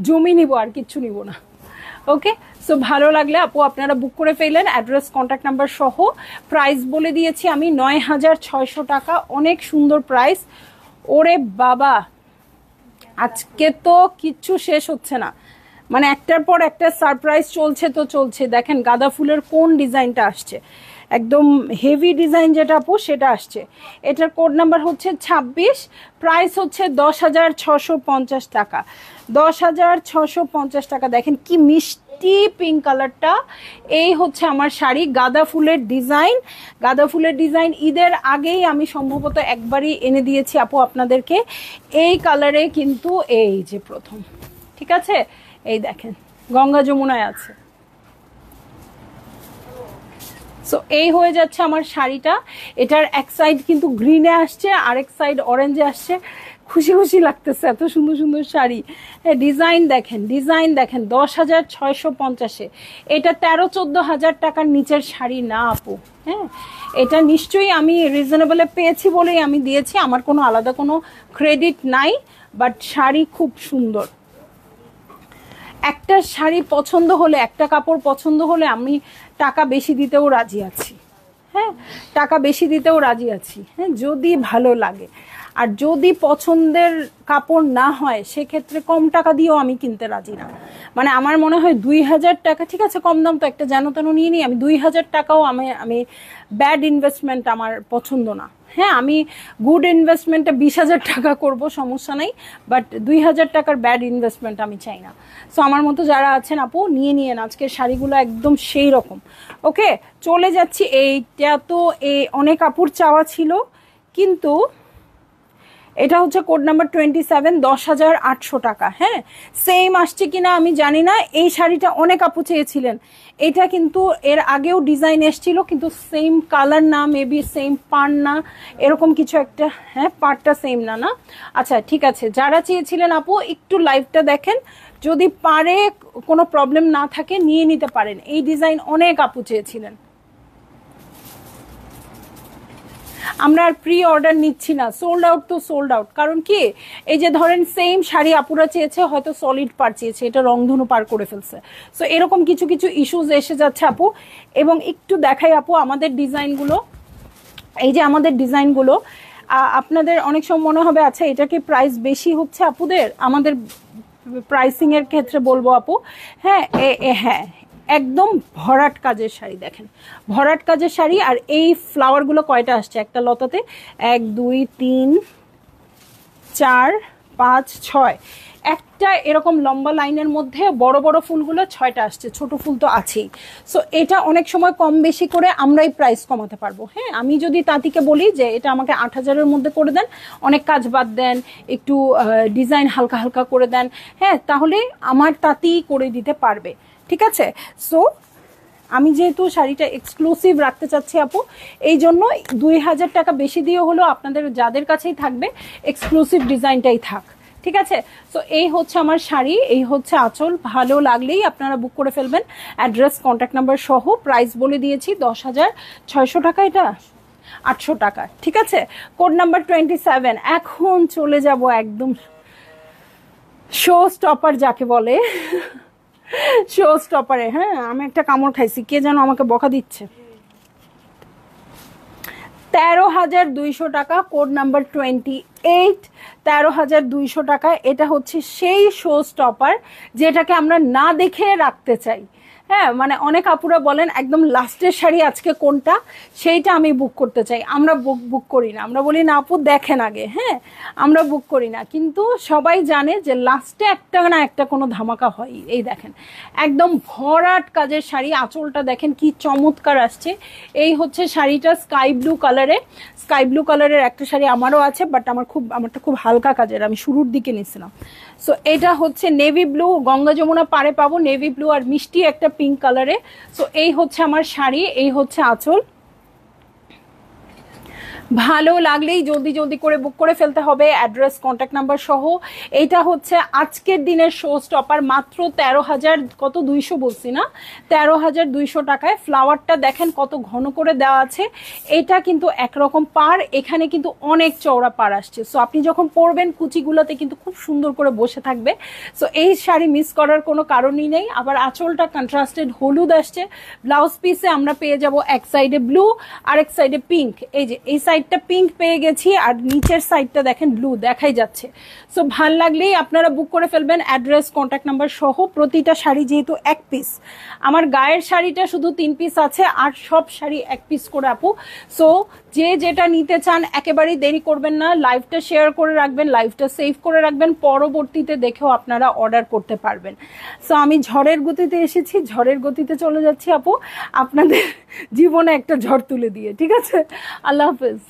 জমি নিব, আর কিচ্ছু নিব না। ওকে, সো ভালো লাগলে আপু আপনারা বুক করে ফেলেন, অ্যাড্রেস কন্ট্যাক্ট নাম্বার সহ। প্রাইস বলে দিয়েছি আমি 9600 টাকা, অনেক সুন্দর প্রাইস। ওরে বাবা, আজকে তো কিচ্ছু শেষ হচ্ছে না, মানে একটার পর একটা সারপ্রাইজ চলছে তো চলছে। দেখেন গাঁদা ফুলের কোন ডিজাইনটা আসছে, একদম হেভি ডিজাইন যেটা আপু সেটা আসছে। এটার কোড নাম্বার হচ্ছে 26, প্রাইস হচ্ছে 10,650 টাকা, 10,650 টাকা। দেখেন কি মিষ্টি পিঙ্ক কালারটা। এই হচ্ছে আমার শাড়ি, গাঁদা ফুলের ডিজাইন, গাঁদা ফুলের ডিজাইন ঈদের আগেই আমি সম্ভবত একবারই এনে দিয়েছি আপু আপনাদেরকে এই কালারে, কিন্তু এই যে প্রথম, ঠিক আছে? এই দেখেন গঙ্গা যমুনায় আছে। সো এই হয়ে যাচ্ছে আমার শাড়িটা। এটার এক সাইড কিন্তু গ্রিনে আসছে, আরেক সাইড অরেঞ্জে আসছে। খুশি খুশি লাগতেছে, এত সুন্দর সুন্দর শাড়ি। হ্যাঁ, ডিজাইন দেখেন, ডিজাইন দেখেন। 10,650-এ এটা 13-14 হাজার টাকার নিচের শাড়ি না আপু। হ্যাঁ, এটা নিশ্চয়ই আমি রিজনেবলে পেয়েছি বলেই আমি দিয়েছি, আমার কোনো আলাদা কোনো ক্রেডিট নাই, বাট শাড়ি খুব সুন্দর। একটা শাড়ি পছন্দ হলে, একটা কাপড় পছন্দ হলে আমি টাকা বেশি দিতেও রাজি আছি। হ্যাঁ, টাকা বেশি দিতেও রাজি আছি, হ্যাঁ, যদি ভালো লাগে। আর যদি পছন্দের কাপড় না হয় সেক্ষেত্রে কম টাকা দিয়েও আমি কিনতে রাজি না। মানে আমার মনে হয় 2,000 টাকা, ঠিক আছে কম দাম তো একটা যেন তেন নিয়ে নিই, আমি 2,000 টাকাও আমি ব্যাড ইনভেস্টমেন্ট আমার পছন্দ না। হ্যাঁ, আমি গুড ইনভেস্টমেন্টে 20,000 টাকা করব, সমস্যা নাই, বাট 2,000 টাকার ব্যাড ইনভেস্টমেন্ট আমি চাই না। সো আমার মতো যারা আছেন আপু নিয়ে নিয়েন, আজকের শাড়িগুলো একদম সেই রকম। ওকে, চলে যাচ্ছি। এইটা তো অনেক আপুর চাওয়া ছিল, কিন্তু এটা হচ্ছে কোড নাম্বার 27, 10,800 টাকা। হ্যাঁ, সেম আসছে কিনা আমি জানি না। এই শাড়িটা অনেক আপু চেয়েছিলেন, এটা কিন্তু এর আগেও ডিজাইন এসছিল, কিন্তু সেম কালার না, মেবি সেম পার না, এরকম কিছু একটা। হ্যাঁ, পারটা সেম না, না? আচ্ছা ঠিক আছে, যারা চেয়েছিলেন আপু একটু লাইভটা দেখেন, যদি পারে কোনো প্রবলেম না থাকে নিয়ে নিতে পারেন। এই ডিজাইন অনেক আপু চেয়েছিলেন। আমরা আর প্রি অর্ডার নিচ্ছি না, সোল্ড আউট তো সোল্ড আউট। কারণ কি, এই যে ধরেন সেম শাড়ি আপুরা চেয়েছে, হয়তো সলিড পার চেয়েছে, এটা রংধনু পার করে ফেলছে। সো এরকম কিছু কিছু ইস্যুজ এসে যাচ্ছে আপু। এবং একটু দেখাই আপু আমাদের ডিজাইনগুলো, এই যে আমাদের ডিজাইনগুলো। আপনাদের অনেক সময় মনে হবে আচ্ছা এটা কি প্রাইস বেশি হচ্ছে আপুদের, আমাদের প্রাইসিং এর ক্ষেত্রে বলবো আপু, হ্যাঁ হ্যাঁ একদম ভরাট কাজের শাড়ি। দেখেন ভরাট কাজের শাড়ি। আর এই ফ্লাওয়ারগুলো কয়টা আসছে একটা লতাতে, 1 2 3 4 5 6 একটা এরকম লম্বা লাইনের মধ্যে বড় বড় ফুলগুলো 6টা আসছে, ছোট ফুল তো আছেই। সো এটা অনেক সময় কম বেশি করে আমরাই প্রাইস কমাতে পারবো। হ্যাঁ, আমি যদি তাঁতিকে বলি যে এটা আমাকে 8,000-এর মধ্যে করে দেন, অনেক কাজ বাদ দেন, একটু ডিজাইন হালকা হালকা করে দেন, হ্যাঁ, তাহলে আমার তাঁতি করে দিতে পারবে। ঠিক আছে? সো আমি যেহেতু শাড়িটা এক্সক্লুসিভ রাখতে চাচ্ছি আপু, এই জন্য 2,000 টাকা বেশি দিয়ে হলো আপনাদের যাদের কাছেই থাকবে এক্সক্লুসিভ ডিজাইনটাই থাক। ঠিক আছে? সো এই হচ্ছে আমার শাড়ি, এই হচ্ছে আঁচল। ভালো লাগলেই আপনারা বুক করে ফেলবেন, অ্যাড্রেস কন্ট্যাক্ট নাম্বার সহ। প্রাইস বলে দিয়েছি 10,600 টাকা, এটা 800 টাকা। ঠিক আছে? Code number 27। এখন চলে যাব একদম শো স্টপার যাকে বলে, শো স্টপারে। হ্যাঁ, আমি একটা কামড় খাইছি, কে যেন আমাকে বকা দিচ্ছে। 13,200 টাকা, কোড নাম্বার 28। 13,200 টাকা। এটা হচ্ছে সেই শো স্টপার যেটাকে আমরা না দেখে রাখতে চাই। হ্যাঁ, মানে অনেক আপুরা বলেন একদম লাস্টের শাড়ি আজকে কোনটা, সেইটা আমি বুক করতে চাই। আমরা বুক করি না, আমরা বলি না আপু দেখেন আগে। হ্যাঁ, আমরা বুক করি না, কিন্তু সবাই জানে যে লাস্টে একটা না একটা কোনো ধামাকা হয়। এই দেখেন একদম ভরাট কাজের শাড়ি, আঁচলটা দেখেন কি চমৎকার আসছে। এই হচ্ছে শাড়িটা স্কাই ব্লু কালারে। স্কাই ব্লু কালারের একটা শাড়ি আমারও আছে, বাট আমারটা খুব হালকা কাজের, আমি শুরুর দিকে নিছিলাম। সো এটা হচ্ছে নেভি ব্লু, গঙ্গা যমুনা পাড়ে পাবো নেভি ব্লু আর মিষ্টি একটা পিঙ্ক কালারে। সো এই হচ্ছে আমার শাড়ি, এই হচ্ছে আঁচল। ভালো লাগলেই জলদি জলদি করে বুক করে ফেলতে হবে, অ্যাড্রেস কন্ট্যাক্ট নাম্বার সহ। এইটা হচ্ছে আজকের দিনের শো স্টপার, মাত্র 13,200 বলছি না, 13,200 টাকায়। ফ্লাওয়ারটা দেখেন কত ঘন করে দেওয়া আছে। এটা কিন্তু একরকম পার, এখানে কিন্তু অনেক চওড়া পার আসছে। সো আপনি যখন পরবেন কুচিগুলোতে কিন্তু খুব সুন্দর করে বসে থাকবে। সো এই শাড়ি মিস করার কোনো কারণই নেই। আবার আঁচলটা কন্ট্রাস্টেড হলুদ আসছে। ব্লাউজ পিসে আমরা পেয়ে যাব এক সাইডে ব্লু, আরেক সাইডে পিঙ্ক। এই যে এই সাইডটা পিঙ্ক পেয়ে গেছি, আর নিচের সাইডটা দেখেন ব্লু দেখাই যাচ্ছে। সো ভাল লাগলেই আপনারা বুক করে ফেলবেন, অ্যাড্রেস কন্ট্যাক্ট নাম্বার সহ। প্রতিটা শাড়ি যেহেতু এক পিস, আমার গায়ের শাড়িটা শুধু 3 পিস আছে, আর সব শাড়ি 1 পিস করে আপু। সো যে যেটা নিতে চান একেবারেই দেরি করবেন না, লাইভটা শেয়ার করে রাখবেন, লাইভটা সেভ করে রাখবেন, পরবর্তীতে দেখেও আপনারা অর্ডার করতে পারবেন। সো আমি ঝড়ের গতিতে এসেছি, ঝড়ের গতিতে চলে যাচ্ছি আপু, আপনাদের জীবনে একটা ঝড় তুলে দিয়ে। ঠিক আছে? আল্লাহ হাফেজ।